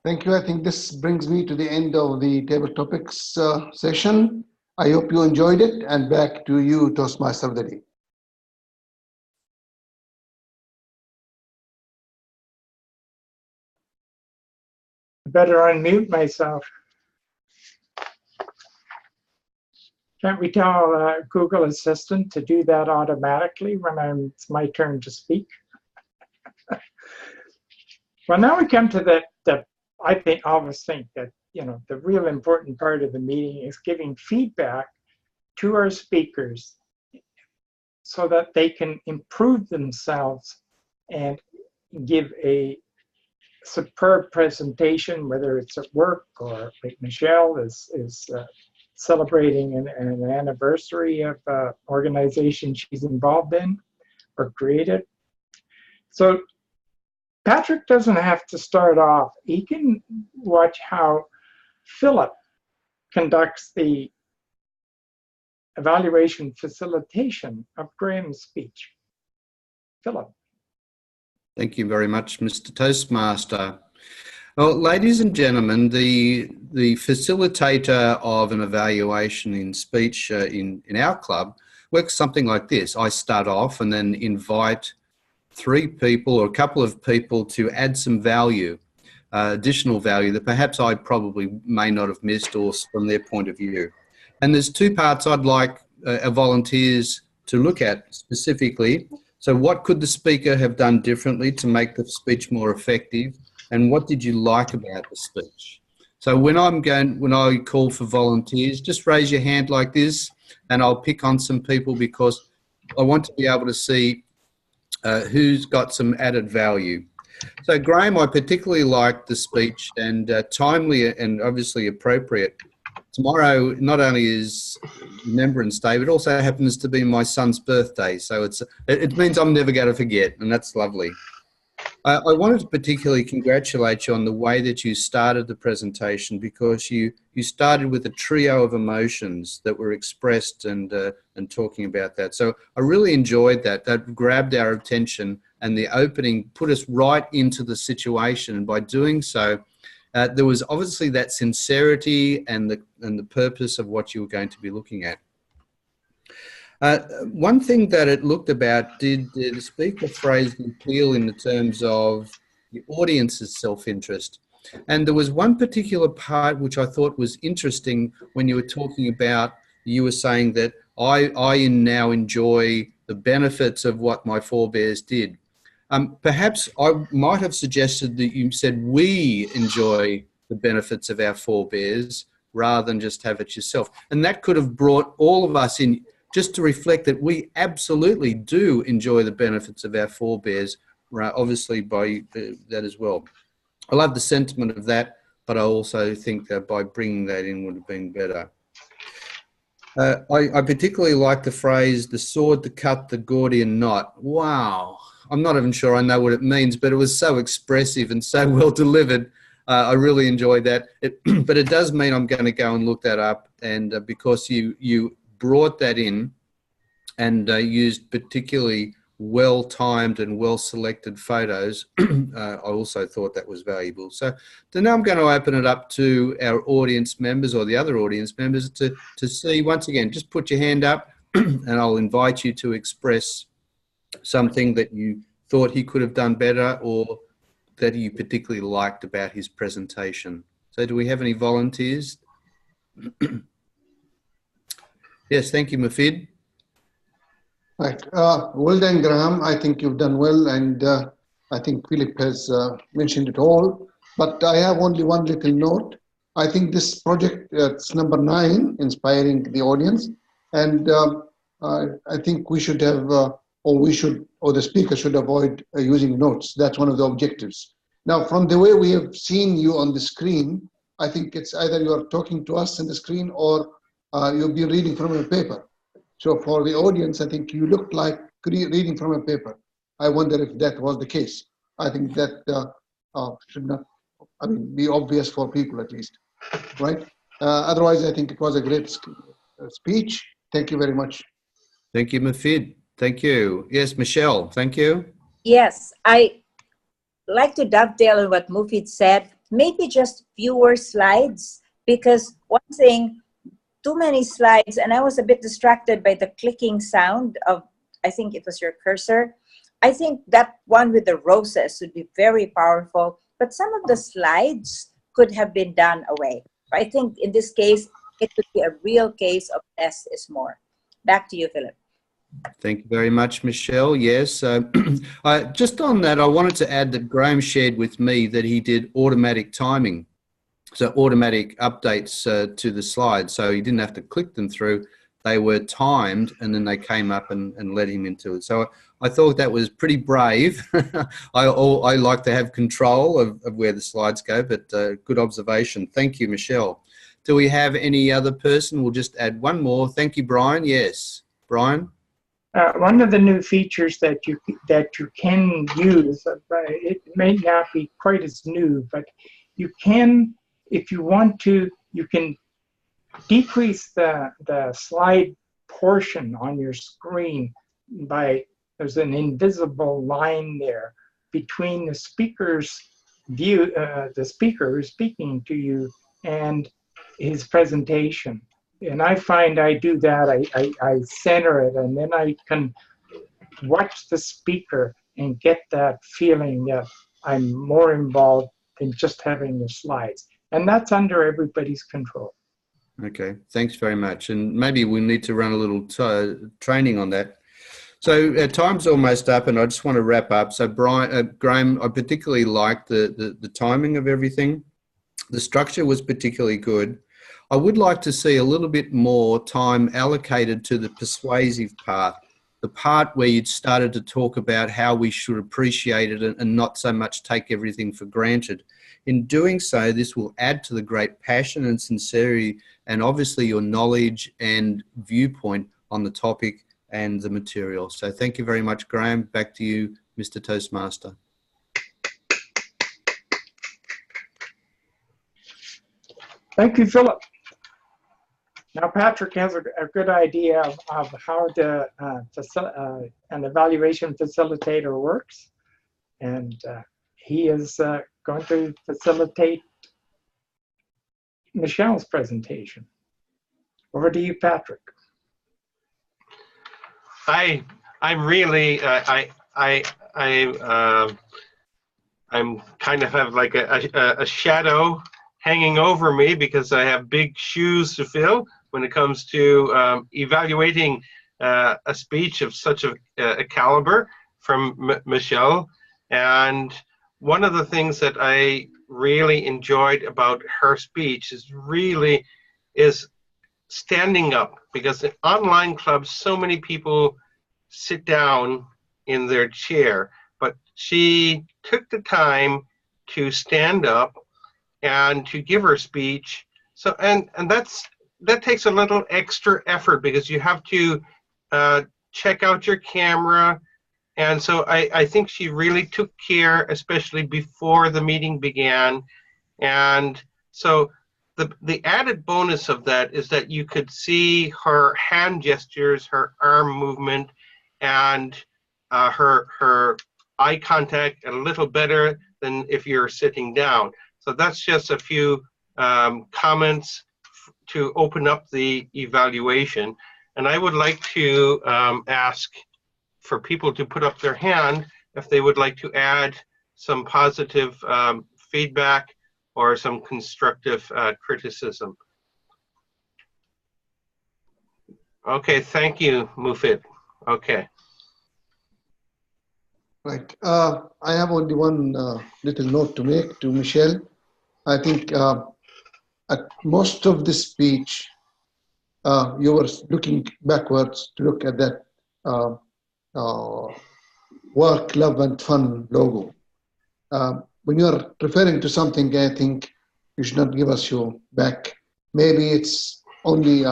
Thank you. I think this brings me to the end of the table topics session. I hope you enjoyed it, and back to you, Toastmaster of the Day. Better unmute myself. Can't we tell Google Assistant to do that automatically when it's my turn to speak? Well, now we come to I always think that, the real important part of the meeting is giving feedback to our speakers so that they can improve themselves and give a superb presentation, whether it's at work or like Michelle is celebrating an anniversary of an organization she's involved in or created. So Patrick doesn't have to start off. He can watch how Philip conducts the evaluation facilitation of Graham's speech. Philip. Thank you very much, Mr. Toastmaster. Well, ladies and gentlemen, the facilitator of an evaluation in speech in our club works something like this. I start off and then invite 3 people or a couple of people to add some value, additional value that perhaps I probably may not have missed or from their point of view. And there's 2 parts I'd like our volunteers to look at specifically. So what could the speaker have done differently to make the speech more effective? And what did you like about the speech? So when I call for volunteers, just raise your hand like this and I'll pick on some people because I want to be able to see who's got some added value. So Graham, I particularly liked the speech and timely and obviously appropriate. Tomorrow not only is Remembrance Day, but also happens to be my son's birthday. So it means I'm never going to forget, and that's lovely. I wanted to particularly congratulate you on the way that you started the presentation, because you started with a trio of emotions that were expressed and talking about that. So I really enjoyed that. That grabbed our attention, and the opening put us right into the situation. And by doing so, there was obviously that sincerity and the purpose of what you were going to be looking at. One thing that it looked about, did the speaker phrase the appeal in the terms of the audience's self-interest? And there was one particular part which I thought was interesting when you were talking about, you were saying that I now enjoy the benefits of what my forebears did. Perhaps I might have suggested that you said we enjoy the benefits of our forebears rather than just have it yourself. And that could have brought all of us in just to reflect that we absolutely do enjoy the benefits of our forebears, obviously by that as well. I love the sentiment of that, but I also think that by bringing that in would have been better. I particularly like the phrase, the sword to cut the Gordian knot. Wow. I'm not even sure I know what it means, but it was so expressive and so well delivered. I really enjoyed that. But it does mean I'm going to go and look that up. And because you brought that in, and used particularly well-timed and well-selected photos. I also thought that was valuable. So now I'm going to open it up to our audience members or the other audience members to see. Once again, just put your hand up and I'll invite you to express something that you thought he could have done better or that you particularly liked about his presentation. So do we have any volunteers? Yes, thank you, Mufid. Right. Well done, Graham. I think you've done well, and I think Philip has mentioned it all. But I have only one little note. I think this project, it's number 9, inspiring the audience, and I think we should have, or the speaker should avoid using notes. That's one of the objectives. Now, from the way we have seen you on the screen, I think it's either you are talking to us on the screen or you'll be reading from a paper. So for the audience, I think you looked like reading from a paper. I wonder if that was the case. I think that should not, be obvious for people at least, right? Otherwise, I think it was a great speech. Thank you very much. Thank you, Mufid. Thank you. Yes, Michelle, thank you. Yes, I like to dovetail on what Mufid said. Maybe just fewer slides, because one thing, too many slides, and I was a bit distracted by the clicking sound of, I think it was your cursor. I think that one with the roses would be very powerful, but some of the slides could have been done away. I think in this case, it would be a real case of less is more. Back to you, Philip. Thank you very much, Michelle. Yes, just on that, I wanted to add that Graham shared with me that he did automatic timing. So automatic updates to the slides. So he didn't have to click them through. They were timed and then they came up and led him into it. So I thought that was pretty brave. I like to have control of where the slides go, but good observation. Thank you, Michelle. Do we have any other person? We'll just add one more. Thank you, Brian. Yes, Brian. One of the new features that you can use, it may not be quite as new, but you can, if you want to, you can decrease the slide portion on your screen by, there's an invisible line there between the speaker's view, the speaker who's speaking to you and his presentation. And I find I do that, I center it, and then I can watch the speaker and get that feeling that I'm more involved than just having the slides. And that's under everybody's control. Okay, thanks very much. And maybe we need to run a little training on that. So time's almost up, and I just want to wrap up. So Graham, I particularly liked the timing of everything. The structure was particularly good. I would like to see a little bit more time allocated to the persuasive part, the part where you'd started to talk about how we should appreciate it and not so much take everything for granted. In doing so, this will add to the great passion and sincerity and obviously your knowledge and viewpoint on the topic and the material. So thank you very much, Graham. Back to you, Mr. Toastmaster. Thank you, Philip. Now, Patrick has a good idea of how an evaluation facilitator works, and he is going to facilitate Michelle's presentation. Over to you, Patrick. I'm really I'm kind of have like a shadow hanging over me because I have big shoes to fill when it comes to evaluating a speech of such a caliber from Michelle. And one of the things that I really enjoyed about her speech is standing up, because in online clubs, so many people sit down in their chair, but she took the time to stand up and to give her speech. So, and that takes a little extra effort because you have to check out your camera. And so I think she really took care, especially before the meeting began. And so the added bonus of that is that you could see her hand gestures, her arm movement, and her eye contact a little better than if you're sitting down. So that's just a few comments to open up the evaluation. And I would like to ask for people to put up their hand if they would like to add some positive feedback or some constructive criticism. Okay, thank you, Mufid. Okay. Right. I have only one little note to make to Michelle. I think at most of the speech, you were looking backwards to look at that work, love, and fun logo. When you're referring to something, I think you should not give us your back. Maybe it's only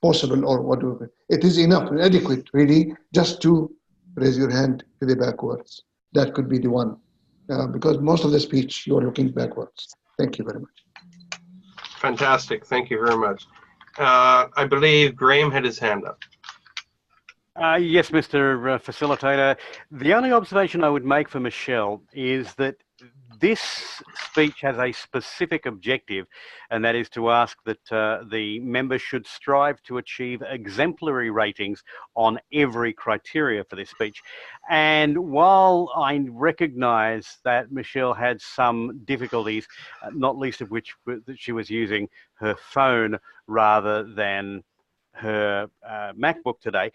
possible, or whatever. It is enough and adequate, really, just to raise your hand to the backwards. That could be the one, because most of the speech you are looking backwards. Thank you very much. Fantastic. Thank you very much. I believe Graham had his hand up. Yes, Mr. Facilitator. The only observation I would make for Michelle is that this speech has a specific objective, and that is to ask that the members should strive to achieve exemplary ratings on every criteria for this speech. And while I recognise that Michelle had some difficulties, not least of which that she was using her phone rather than her MacBook today,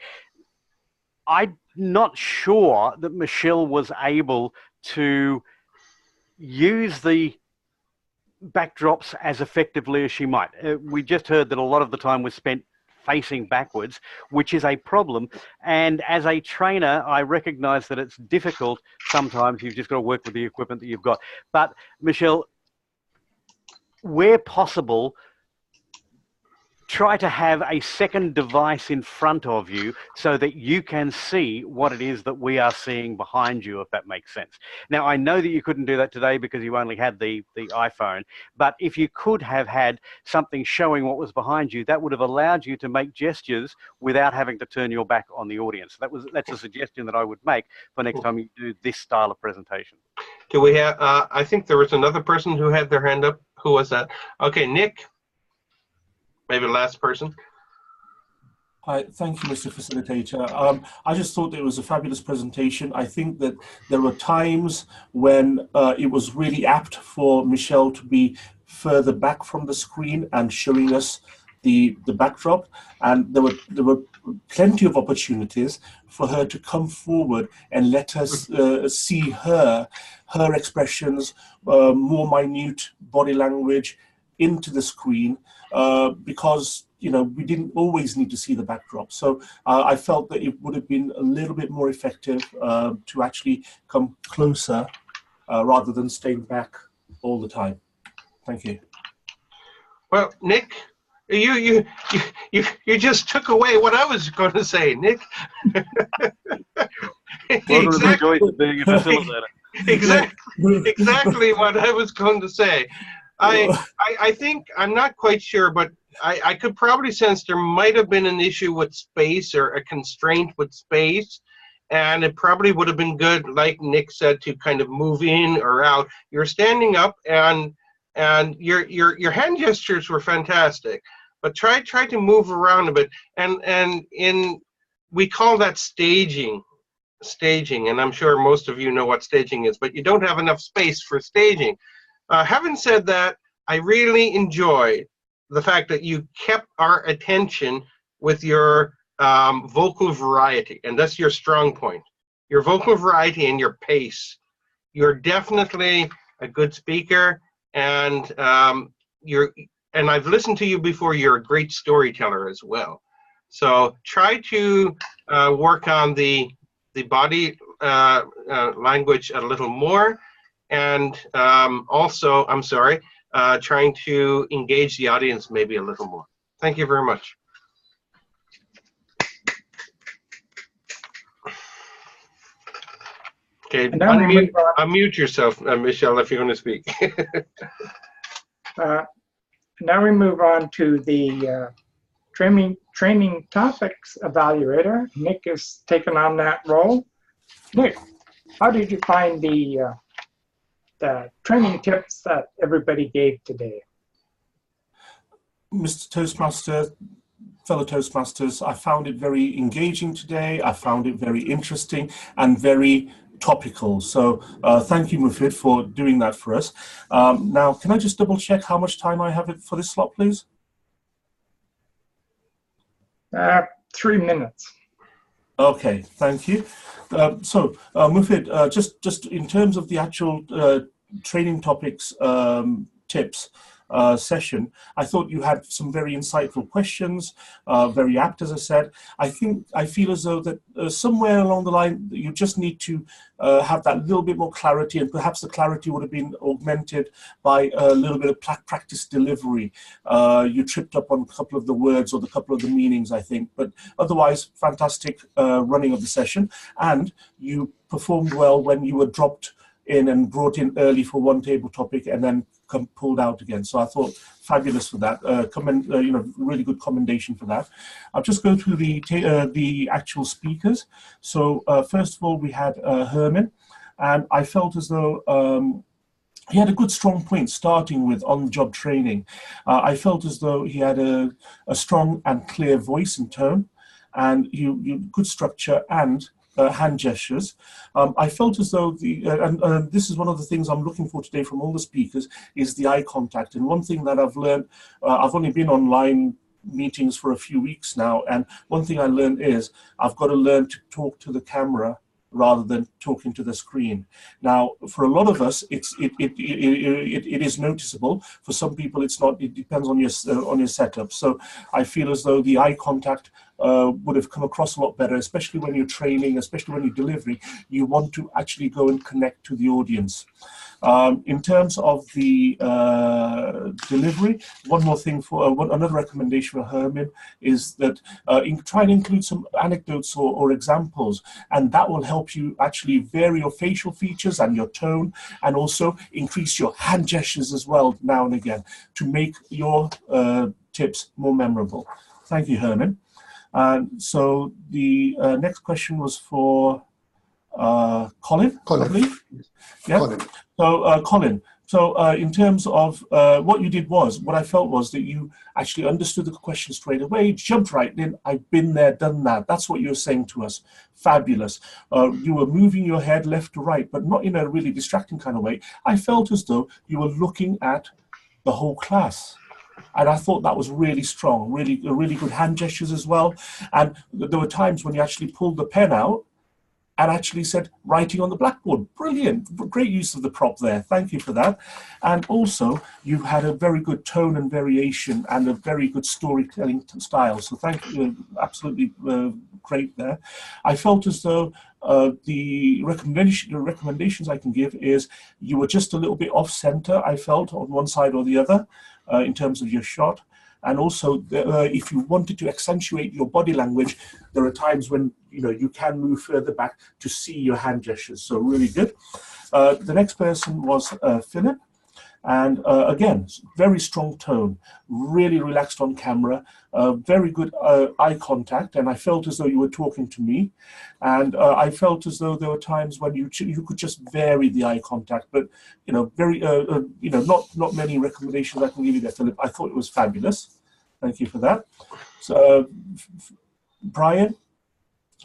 I'm not sure that Michelle was able to use the backdrops as effectively as she might. We just heard that a lot of the time was spent facing backwards, which is a problem. And as a trainer, I recognize that it's difficult. Sometimes you've just got to work with the equipment that you've got. But Michelle, where possible, try to have a second device in front of you so that you can see what it is that we are seeing behind you, if that makes sense. Now, I know that you couldn't do that today because you only had the iPhone, but if you could have had something showing what was behind you, that would have allowed you to make gestures without having to turn your back on the audience. That's a suggestion that I would make for next time you do this style of presentation. Do we have, I think there was another person who had their hand up. Who was that? Okay, Nick. Maybe the last person. Hi, thank you, Mr. Facilitator. I just thought it was a fabulous presentation. I think that there were times when it was really apt for Michelle to be further back from the screen and showing us the backdrop, and there were plenty of opportunities for her to come forward and let us see her expressions, more minute body language into the screen, because we didn't always need to see the backdrop. So I felt that it would have been a little bit more effective to actually come closer rather than staying back all the time. Thank you. Well, Nick, you just took away what I was going to say, Nick. Welcome to the joys of being a facilitator. Exactly what I was going to say. I think, I'm not quite sure, but I could probably sense there might have been an issue with space or a constraint with space, and it probably would have been good, like Nick said, to kind of move in or out. You're standing up, and your hand gestures were fantastic, but try to move around a bit, and we call that staging, and I'm sure most of you know what staging is, but you don't have enough space for staging. Having said that, I really enjoyed the fact that you kept our attention with your vocal variety, and that's your strong point. Your vocal variety and your pace. You're definitely a good speaker, and I've listened to you before. You're a great storyteller as well. So try to work on the body language a little more. And also, I'm sorry, trying to engage the audience maybe a little more. Thank you very much. Okay, unmute yourself, Michelle, if you're going to speak. now we move on to the training topics evaluator. Nick has taken on that role. Nick, how did you find the training tips that everybody gave today? Mr. Toastmaster, fellow Toastmasters, I found it very engaging today. I found it very interesting and very topical. So thank you, Mufid, for doing that for us. Now, can I just double check how much time I have for this slot, please? 3 minutes. Okay, thank you. Mufid, just in terms of the actual training topics tips session, I thought you had some very insightful questions, very apt, as I said. I feel as though that somewhere along the line, you just need to have that little bit more clarity, and perhaps the clarity would have been augmented by a little bit of practice delivery. You tripped up on a couple of the words or a couple of the meanings, I think, but otherwise, fantastic running of the session, and you performed well when you were dropped in and brought in early for one table topic and then pulled out again. So I thought fabulous for that. Really good commendation for that. I'll just go through the actual speakers. So first of all, we had Herman, and I felt as though he had a good strong point starting with on-the-job training. I felt as though he had a strong and clear voice and tone, and good structure and hand gestures. I felt as though and this is one of the things I'm looking for today from all the speakers, is the eye contact. And one thing that I've learned, I've only been online meetings for a few weeks now, and one thing I learned is I've got to learn to talk to the camera rather than talking to the screen. Now, for a lot of us, it is noticeable. For some people, it's not. It depends on your setup. So I feel as though the eye contact would have come across a lot better, especially when you're training, especially when you're delivering. You want to actually go and connect to the audience. In terms of the delivery, one more thing another recommendation for Herman is that try and include some anecdotes or examples, and that will help you actually vary your facial features and your tone, and also increase your hand gestures as well now and again to make your tips more memorable. Thank you, Herman. So the next question was for Colin, I believe. Yeah. Colin. So Colin, in terms of what you did what I felt was that you actually understood the question straight away, jumped right in. I've been there, done that. That's what you were saying to us. Fabulous. You were moving your head left to right, but not in a really distracting kind of way. I felt as though you were looking at the whole class. And I thought that was really strong, really good hand gestures as well. And there were times when you actually pulled the pen out and actually said, writing on the blackboard. Brilliant. Great use of the prop there. Thank you for that. And also, you had a very good tone and variation and a very good storytelling style. So thank you. Absolutely great there. I felt as though the recommendations I can give is you were just a little bit off center, I felt, on one side or the other in terms of your shot. And also, if you wanted to accentuate your body language, there are times when you can move further back to see your hand gestures. So really good. The next person was Philip. And again, very strong tone, really relaxed on camera, very good eye contact. And I felt as though you were talking to me. And I felt as though there were times when you could just vary the eye contact. But, not many recommendations I can give you there, Philip. I thought it was fabulous. Thank you for that. So, Brian,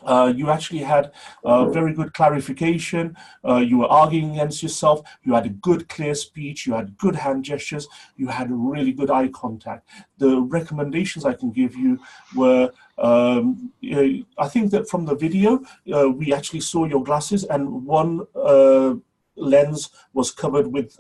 you actually had very good clarification. You were arguing against yourself. You had a good, clear speech. You had good hand gestures. You had a really good eye contact. The recommendations I can give you were, I think that from the video, we actually saw your glasses, and one lens was covered with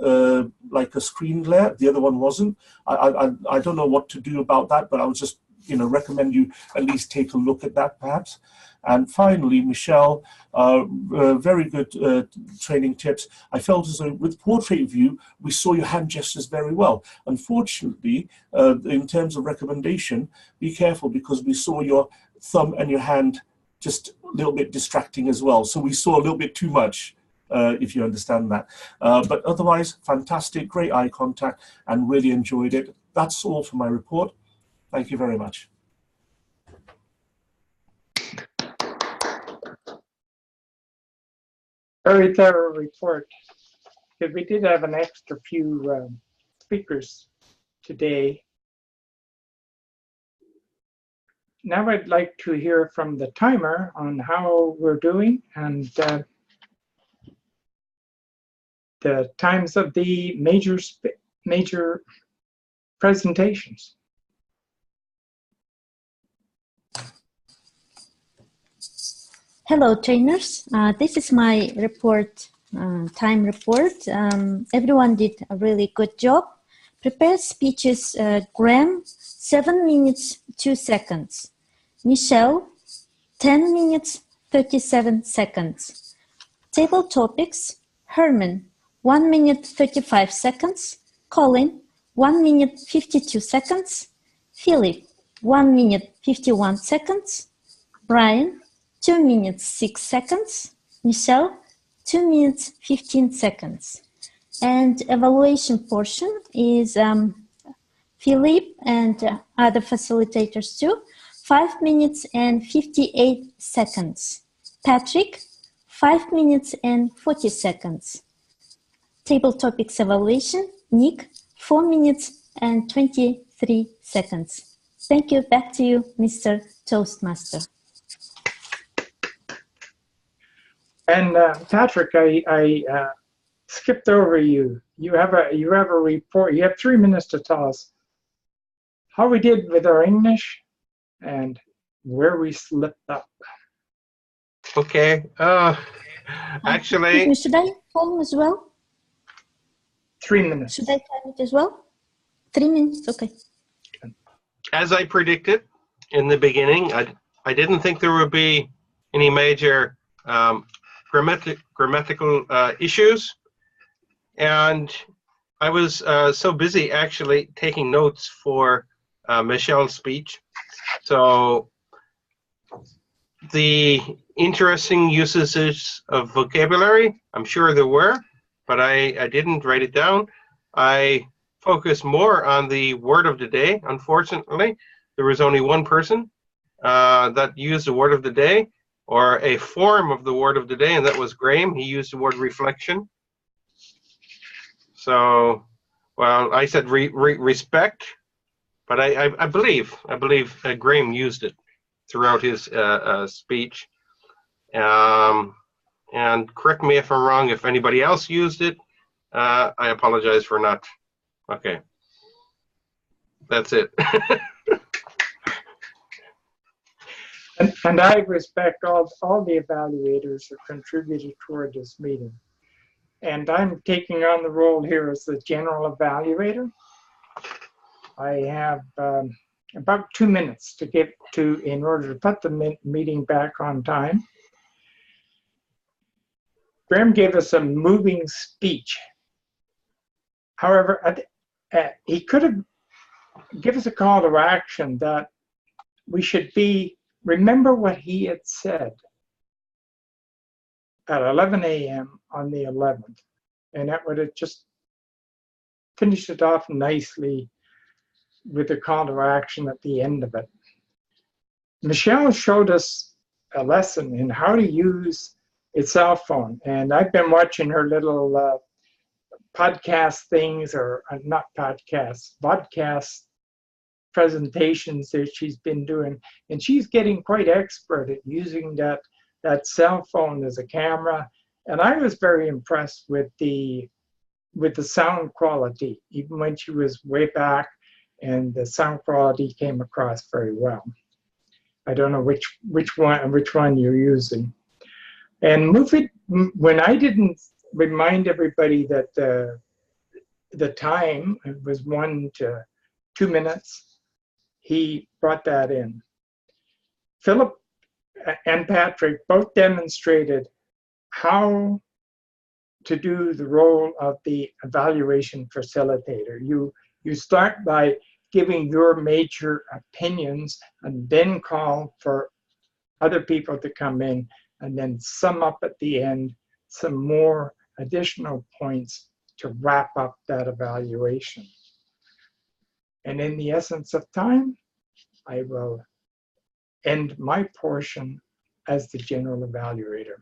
like a screen glare. The other one wasn't. I don't know what to do about that, but I would just recommend you at least take a look at that perhaps. And finally, Michelle, very good training tips. I felt as though with portrait view, we saw your hand gestures very well. Unfortunately, in terms of recommendation, be careful because we saw your thumb and your hand just a little bit distracting as well. So we saw a little bit too much, if you understand that. But otherwise, fantastic, great eye contact, and really enjoyed it. That's all for my report. Thank you very much. Very thorough report. Because we did have an extra few speakers today. Now I'd like to hear from the timer on how we're doing and the times of the major presentations. Hello, trainers. This is my report, time report. Everyone did a really good job. Prepared speeches, Graham, 7 minutes, 2 seconds. Michelle, 10 minutes, 37 seconds. Table topics, Herman, 1 minute, 35 seconds. Colin, 1 minute, 52 seconds. Philip, 1 minute, 51 seconds. Brian, 2 minutes, 6 seconds. Michelle, 2 minutes, 15 seconds. And evaluation portion is Philip and other facilitators too, 5 minutes and 58 seconds. Patrick, 5 minutes and 40 seconds. Table topics evaluation, Nick, 4 minutes and 23 seconds. Thank you. Back to you, Mr. Toastmaster. And Patrick, I skipped over you. You have a report. You have 3 minutes to tell us how we did with our English and where we slipped up. Okay. Actually, should I time as well? 3 minutes. Should I time it as well? 3 minutes. Okay. as I predicted in the beginning, I didn't think there would be any major grammatical issues, and I was so busy actually taking notes for Michelle's speech. So the interesting usages of vocabulary, I'm sure there were, but I didn't write it down. I focused more on the word of the day. Unfortunately, there was only one person that used the word of the day, or a form of the word of the day, and that was Graham. He used the word reflection. So, well, I said respect, but I believe Graham used it throughout his speech. And correct me if I'm wrong. If anybody else used it, I apologize for not. Okay, that's it. And I respect all the evaluators who contributed toward this meeting. And I'm taking on the role here as the general evaluator. I have about 2 minutes to get to in order to put the meeting back on time. Graham gave us a moving speech. However, he could have given us a call to action that we should remember what he had said at 11 a.m. on the 11th. And that would have just finished it off nicely with a call to action at the end of it. Michelle showed us a lesson in how to use a cell phone. And I've been watching her little podcast things, or not podcasts, vodcast presentations that she's been doing. And she's getting quite expert at using that cell phone as a camera. And I was very impressed with the sound quality, even when she was way back, and the sound quality came across very well. I don't know which one you're using. And Mufid, when I didn't remind everybody that the time was 1 to 2 minutes, he brought that in. Philip and Patrick both demonstrated how to do the role of the evaluation facilitator. You start by giving your major opinions and then call for other people to come in, and then sum up at the end some more additional points to wrap up that evaluation. And in the essence of time, I will end my portion as the general evaluator.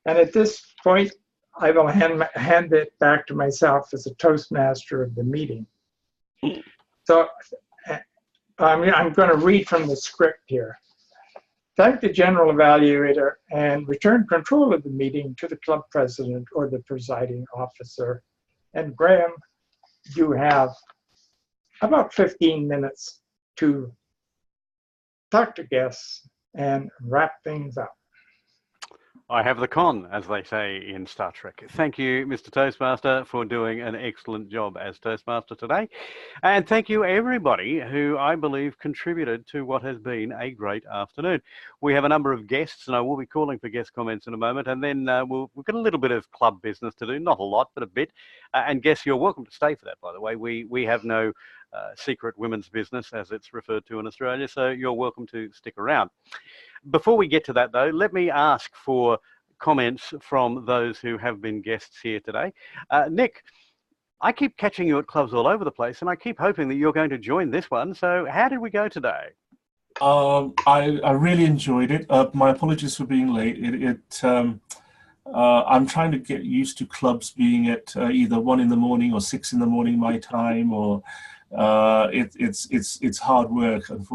And at this point, I will hand it back to myself as a Toastmaster of the meeting. So I'm going to read from the script here. Thank the general evaluator and return control of the meeting to the club president or the presiding officer. And Graham, you have about 15 minutes to talk to guests and wrap things up. I have the con, as they say in Star Trek. Thank you, Mr. Toastmaster, for doing an excellent job as Toastmaster today. And thank you, everybody who I believe contributed to what has been a great afternoon. We have a number of guests, and I will be calling for guest comments in a moment. And then we've got a little bit of club business to do, not a lot, but a bit. And guests, you're welcome to stay for that, by the way. We have no secret women's business, as it's referred to in Australia, so you're welcome to stick around. Before we get to that, though, let me ask for comments from those who have been guests here today. Nick, I keep catching you at clubs all over the place, and I keep hoping that you're going to join this one. So how did we go today? I really enjoyed it. My apologies for being late. I'm trying to get used to clubs being at either 1 in the morning or 6 in the morning my time, or it's hard work. And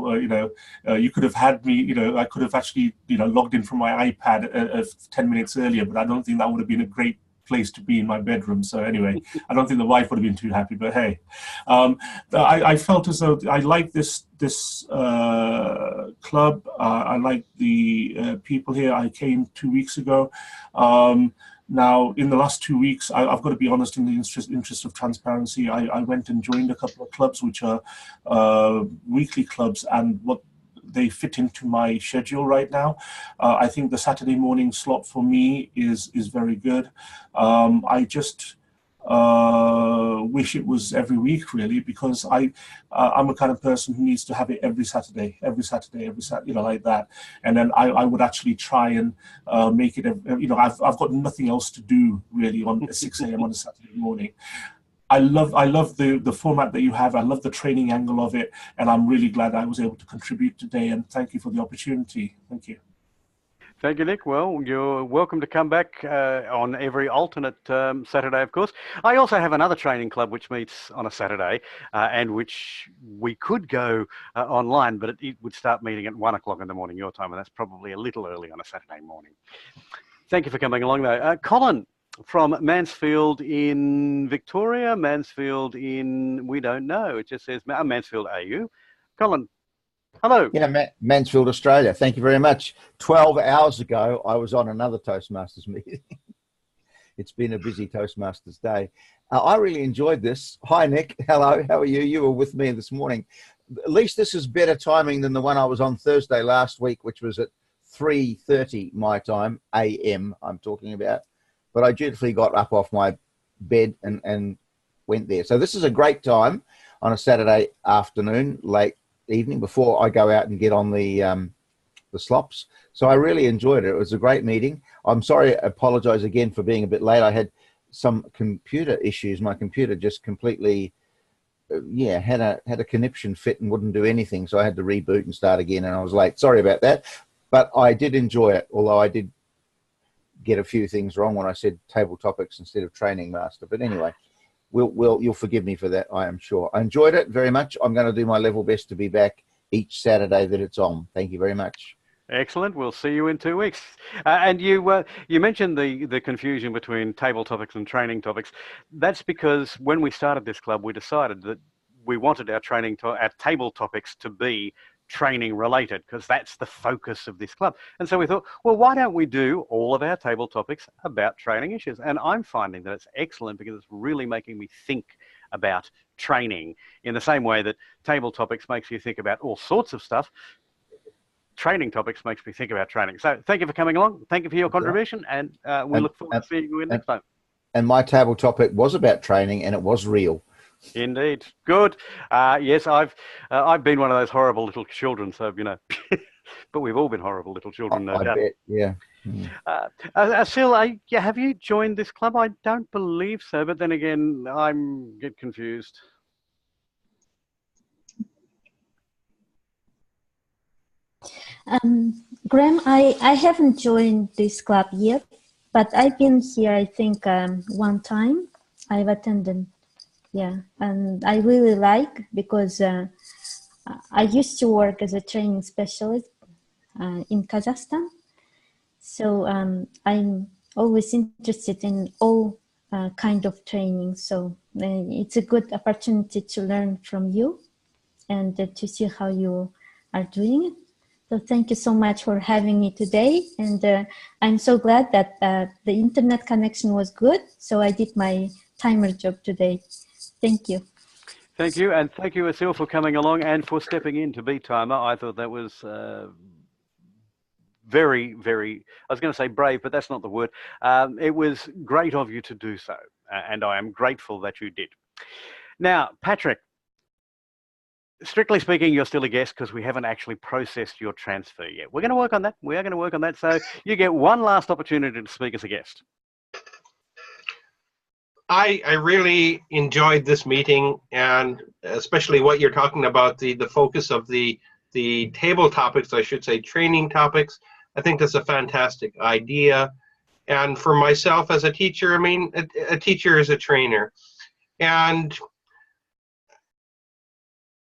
you could have had me. I could have actually logged in from my iPad 10 minutes earlier, but I don't think that would have been a great place to be in my bedroom. So anyway, I don't think the wife would have been too happy. But hey, I felt as though I like this club. I like the people here. I came 2 weeks ago. Now, in the last 2 weeks, I've got to be honest, in the interest of transparency, I went and joined a couple of clubs, which are weekly clubs, and what they fit into my schedule right now. I think the Saturday morning slot for me is very good. I just wish it was every week, really, because I'm a kind of person who needs to have it every Saturday, like that. And then I would actually try and make it, I've got nothing else to do really on 6 a.m. on a Saturday morning. I love the format that you have. I love the training angle of it, and I'm really glad I was able to contribute today, and thank you for the opportunity. Thank you. Thank you, Nick. Well, you're welcome to come back on every alternate Saturday, of course. I also have another training club which meets on a Saturday and which we could go online, but it would start meeting at 1 o'clock in the morning your time, and that's probably a little early on a Saturday morning. Thank you for coming along, though. Colin from Mansfield in Victoria, Mansfield in, we don't know, it just says Mansfield AU. Colin, hello. Yeah, Mansfield, Australia. Thank you very much. 12 hours ago, I was on another Toastmasters meeting. It's been a busy Toastmasters day. I really enjoyed this. Hi, Nick. Hello. How are you? You were with me this morning. At least this is better timing than the one I was on Thursday last week, which was at 3:30 my time, AM I'm talking about. But I dutifully got up off my bed and went there. So this is a great time on a Saturday afternoon, late evening, before I go out and get on the slops. So I really enjoyed it. It was a great meeting. I'm sorry, I apologize again for being a bit late. I had some computer issues. My computer just completely, had a conniption fit and wouldn't do anything. So I had to reboot and start again, and I was late. Sorry about that. But I did enjoy it, although I did get a few things wrong when I said table topics instead of training master. But anyway, you'll forgive me for that, I am sure. I enjoyed it very much. I'm going to do my level best to be back each Saturday that it's on. Thank you very much. Excellent. We'll see you in 2 weeks. And you mentioned the confusion between table topics and training topics. That's because when we started this club, we decided that we wanted our table topics to be training related, because that's the focus of this club. And so we thought, well, why don't we do all of our table topics about training issues? And I'm finding that it's excellent because it's really making me think about training in the same way that table topics makes you think about all sorts of stuff. Training topics makes me think about training. So thank you for coming along. Thank you for your contribution, and we look forward to seeing you next time. And my table topic was about training, and it was real. Indeed. Good. Yes, I've been one of those horrible little children, so, but we've all been horrible little children, no doubt. I bet, yeah. Asil, have you joined this club? I don't believe so, but then again, I'm get confused. Graham, I haven't joined this club yet, but I've been here, I think, one time. I've attended, yeah, and I really like, because I used to work as a training specialist in Kazakhstan. So I'm always interested in all kind of training. So it's a good opportunity to learn from you and to see how you are doing it. So thank you so much for having me today. And I'm so glad that the internet connection was good. So I did my timer job today. Thank you. Thank you. And thank you, Asil, for coming along and for stepping in to be timer. I thought that was very, very, I was going to say brave, but that's not the word. It was great of you to do so. And I am grateful that you did. Now, Patrick, strictly speaking, you're still a guest because we haven't actually processed your transfer yet. We're going to work on that. We are going to work on that. So you get one last opportunity to speak as a guest. I really enjoyed this meeting, and especially what you're talking about, the focus of the table topics, I should say, training topics. I think that's a fantastic idea. And for myself as a teacher, I mean, a teacher is a trainer. And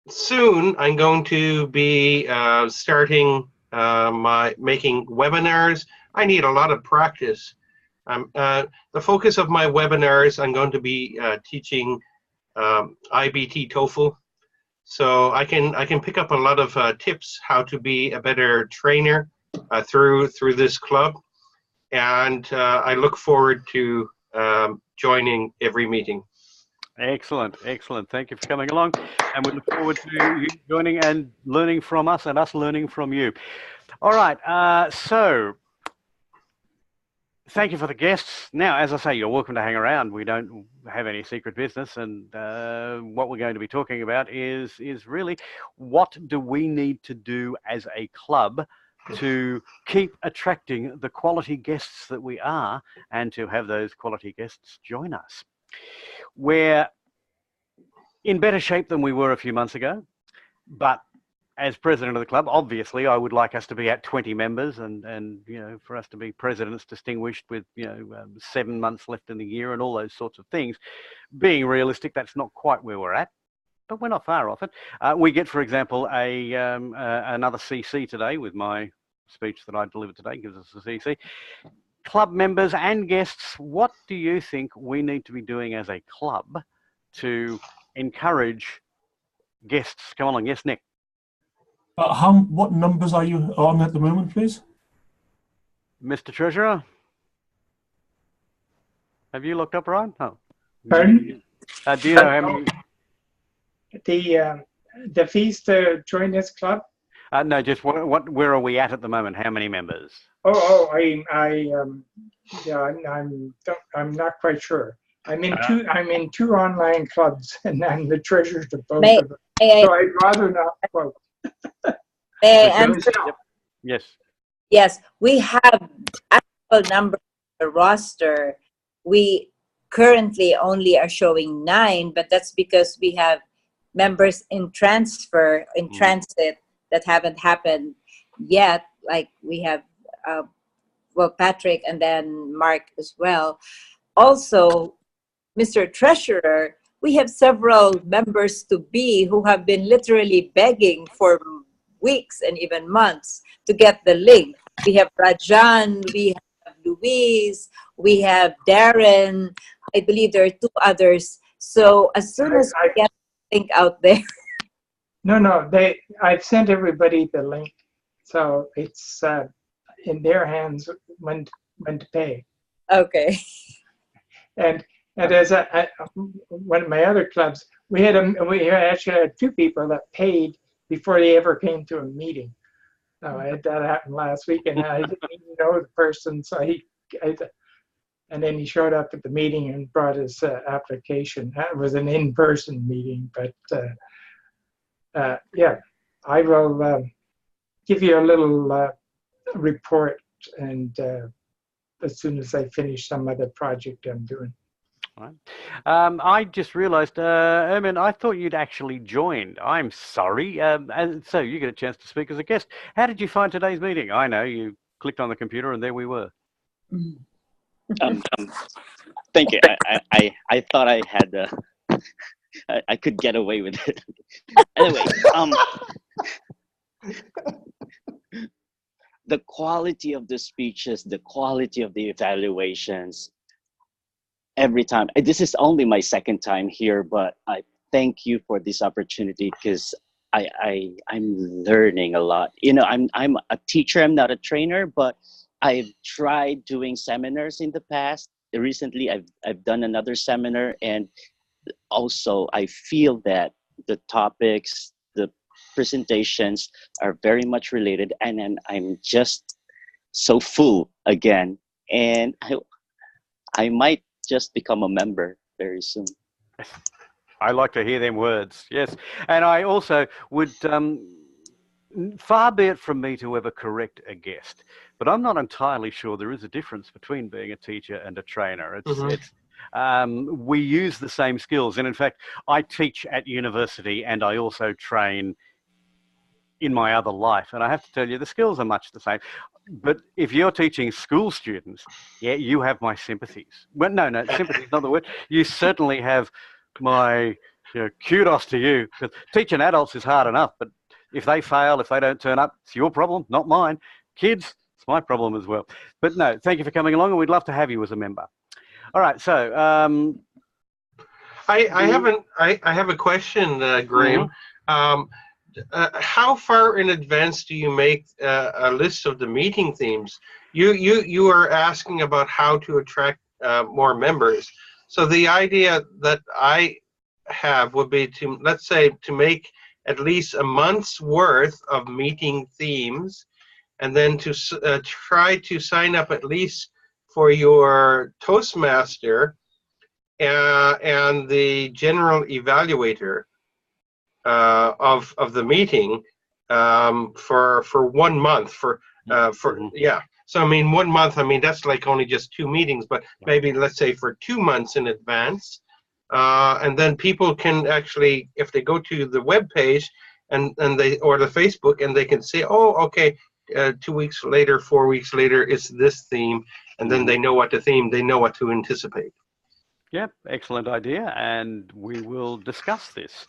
soon I'm going to be starting making webinars. I need a lot of practice. The focus of my webinars, I'm going to be teaching IBT TOEFL. So I can pick up a lot of tips how to be a better trainer through this club. And I look forward to joining every meeting. Excellent, excellent. Thank you for coming along. And we look forward to you joining and learning from us and us learning from you. All right, so thank you for the guests. Now, as I say, you're welcome to hang around. We don't have any secret business. And what we're going to be talking about is really what do we need to do as a club to keep attracting the quality guests that we are and to have those quality guests join us. We're in better shape than we were a few months ago, but as president of the club, obviously, I would like us to be at 20 members and you know, for us to be presidents distinguished with, 7 months left in the year and all those sorts of things. Being realistic, that's not quite where we're at, but we're not far off it. We get, for example, another CC today with my speech that I delivered today, gives us a CC. Club members and guests, what do you think we need to be doing as a club to encourage guests? Come along, yes, Nick. What numbers are you on at the moment, please? Mr. Treasurer, have you looked up, Ryan? Oh. Pardon? Do you know how many? The fees to join this club? No, just where are we at the moment? How many members? I'm not quite sure. I'm in two online clubs, and I'm the treasurer to both of them. So I'd rather not quote. May I answer? Yes. Yes, we have actual number of the roster. We currently only are showing 9, but that's because we have members in transit that haven't happened yet. Like we have, Patrick and then Mark as well. Also, Mr. Treasurer, we have several members to be who have been literally begging for weeks and even months to get the link. We have Rajan, we have Luis, we have Darren. I believe there are 2 others. So as soon as I get the link out there. No, I've sent everybody the link. So it's in their hands when to pay. Okay. And as one of my other clubs, we actually had 2 people that paid before they ever came to a meeting. I had that happen last week, and I didn't even know the person, so and then he showed up at the meeting and brought his application. That was an in-person meeting, but yeah, I will give you a little report and as soon as I finish some other project I'm doing. Right. I just realized, Ermin, I thought you'd actually joined. I'm sorry. And so you get a chance to speak as a guest. How did you find today's meeting? I know you clicked on the computer and there we were. Thank you. I thought I had I could get away with it. Anyway, the quality of the speeches, the quality of the evaluations, every time. This is only my second time here, but I thank you for this opportunity because I'm learning a lot. You know, I'm a teacher, I'm not a trainer, but I've tried doing seminars in the past. Recently, I've done another seminar, and also I feel that the topics, the presentations are very much related, and then I'm just so full again, and I might just become a member very soon. I like to hear them words, yes. And I also would, far be it from me to ever correct a guest, but I'm not entirely sure there is a difference between being a teacher and a trainer. We use the same skills. And in fact, I teach at university and I also train in my other life. And I have to tell you, the skills are much the same. But if you're teaching school students, yeah, you have my sympathies. Well, no, sympathy is not the word. You certainly have my kudos to you. Because teaching adults is hard enough, but if they fail, if they don't turn up, it's your problem, not mine. Kids, it's my problem as well. But no, thank you for coming along, and we'd love to have you as a member. All right, so I have a question, Graham. Mm-hmm. How far in advance do you make a list of the meeting themes? You are asking about how to attract more members. So the idea that I have would be to, let's say, to make at least a month's worth of meeting themes, and then to try to sign up at least for your Toastmaster and the general evaluator of the meeting for 1 month yeah. So I mean 1 month, I mean that's like only just 2 meetings, but maybe let's say for 2 months in advance, and then people can actually, if they go to the web page and they, or the Facebook, and they can say, oh, okay, 2 weeks later, 4 weeks later, it's this theme, and then they know what the theme, they know what to anticipate. Yep, excellent idea, and we will discuss this.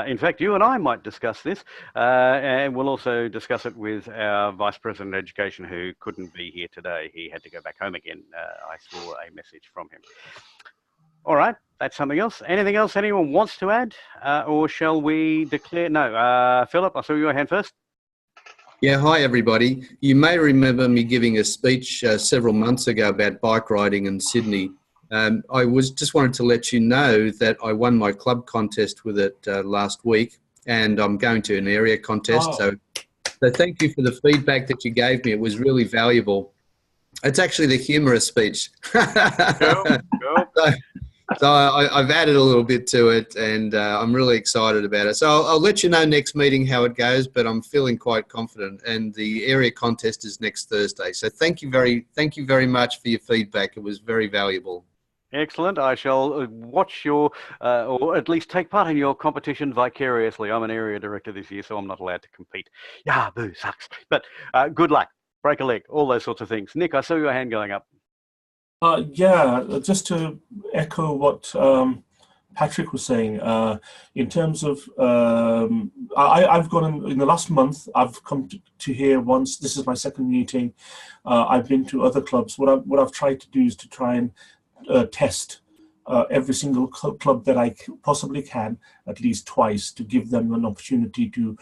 In fact, you and I might discuss this, and we'll also discuss it with our Vice President of Education, who couldn't be here today. He had to go back home again. I saw a message from him. All right, that's something else. Anything else anyone wants to add, or shall we declare? No, Philip, I saw your hand first. Yeah, hi everybody. You may remember me giving a speech several months ago about bike riding in Sydney. I just wanted to let you know that I won my club contest with it last week, and I'm going to an area contest. Oh. So thank you for the feedback that you gave me. It was really valuable. It's actually the humorous speech. Go. So I've added a little bit to it, and I'm really excited about it. So I'll let you know next meeting how it goes, but I'm feeling quite confident. And the area contest is next Thursday. So thank you very much for your feedback. It was very valuable. Excellent. I shall watch your, or at least take part in your competition vicariously. I'm an area director this year, so I'm not allowed to compete. Yeah, boo, sucks. But good luck. Break a leg, all those sorts of things. Nick, I saw your hand going up. Yeah, just to echo what Patrick was saying, in terms of, I've gone in the last month, I've come to here once. This is my second meeting. I've been to other clubs. What I've tried to do is to try and test every single club that I possibly can, at least twice, to give them an opportunity to,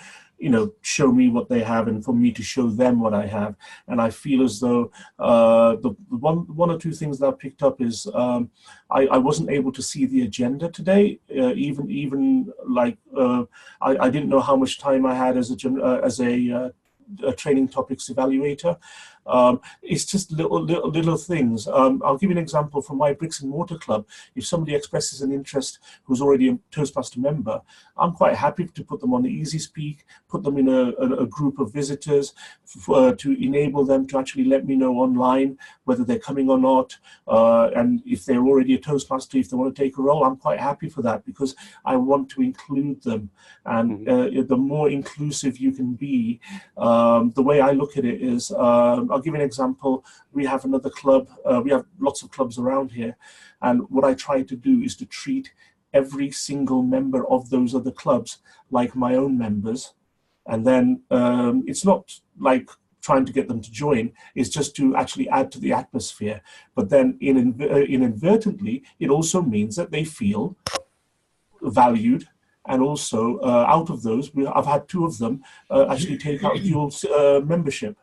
show me what they have and for me to show them what I have. And I feel as though the one or two things that I picked up is I wasn't able to see the agenda today. Even like I didn't know how much time I had as a training topics evaluator. It's just little things. I'll give you an example from my bricks and mortar club. If somebody expresses an interest who's already a Toastmaster member, I'm quite happy to put them on the Easy Speak, put them in a group of visitors to enable them to actually let me know online whether they're coming or not. And if they're already a Toastmaster, if they want to take a role, I'm quite happy for that because I want to include them. And the more inclusive you can be, the way I look at it is, I'll give you an example. We have another club. We have lots of clubs around here. And what I try to do is to treat every single member of those other clubs like my own members. And then it's not like trying to get them to join, is just to actually add to the atmosphere. But then inadvertently, it also means that they feel valued. And also, out of those, I've had 2 of them actually take out dual membership.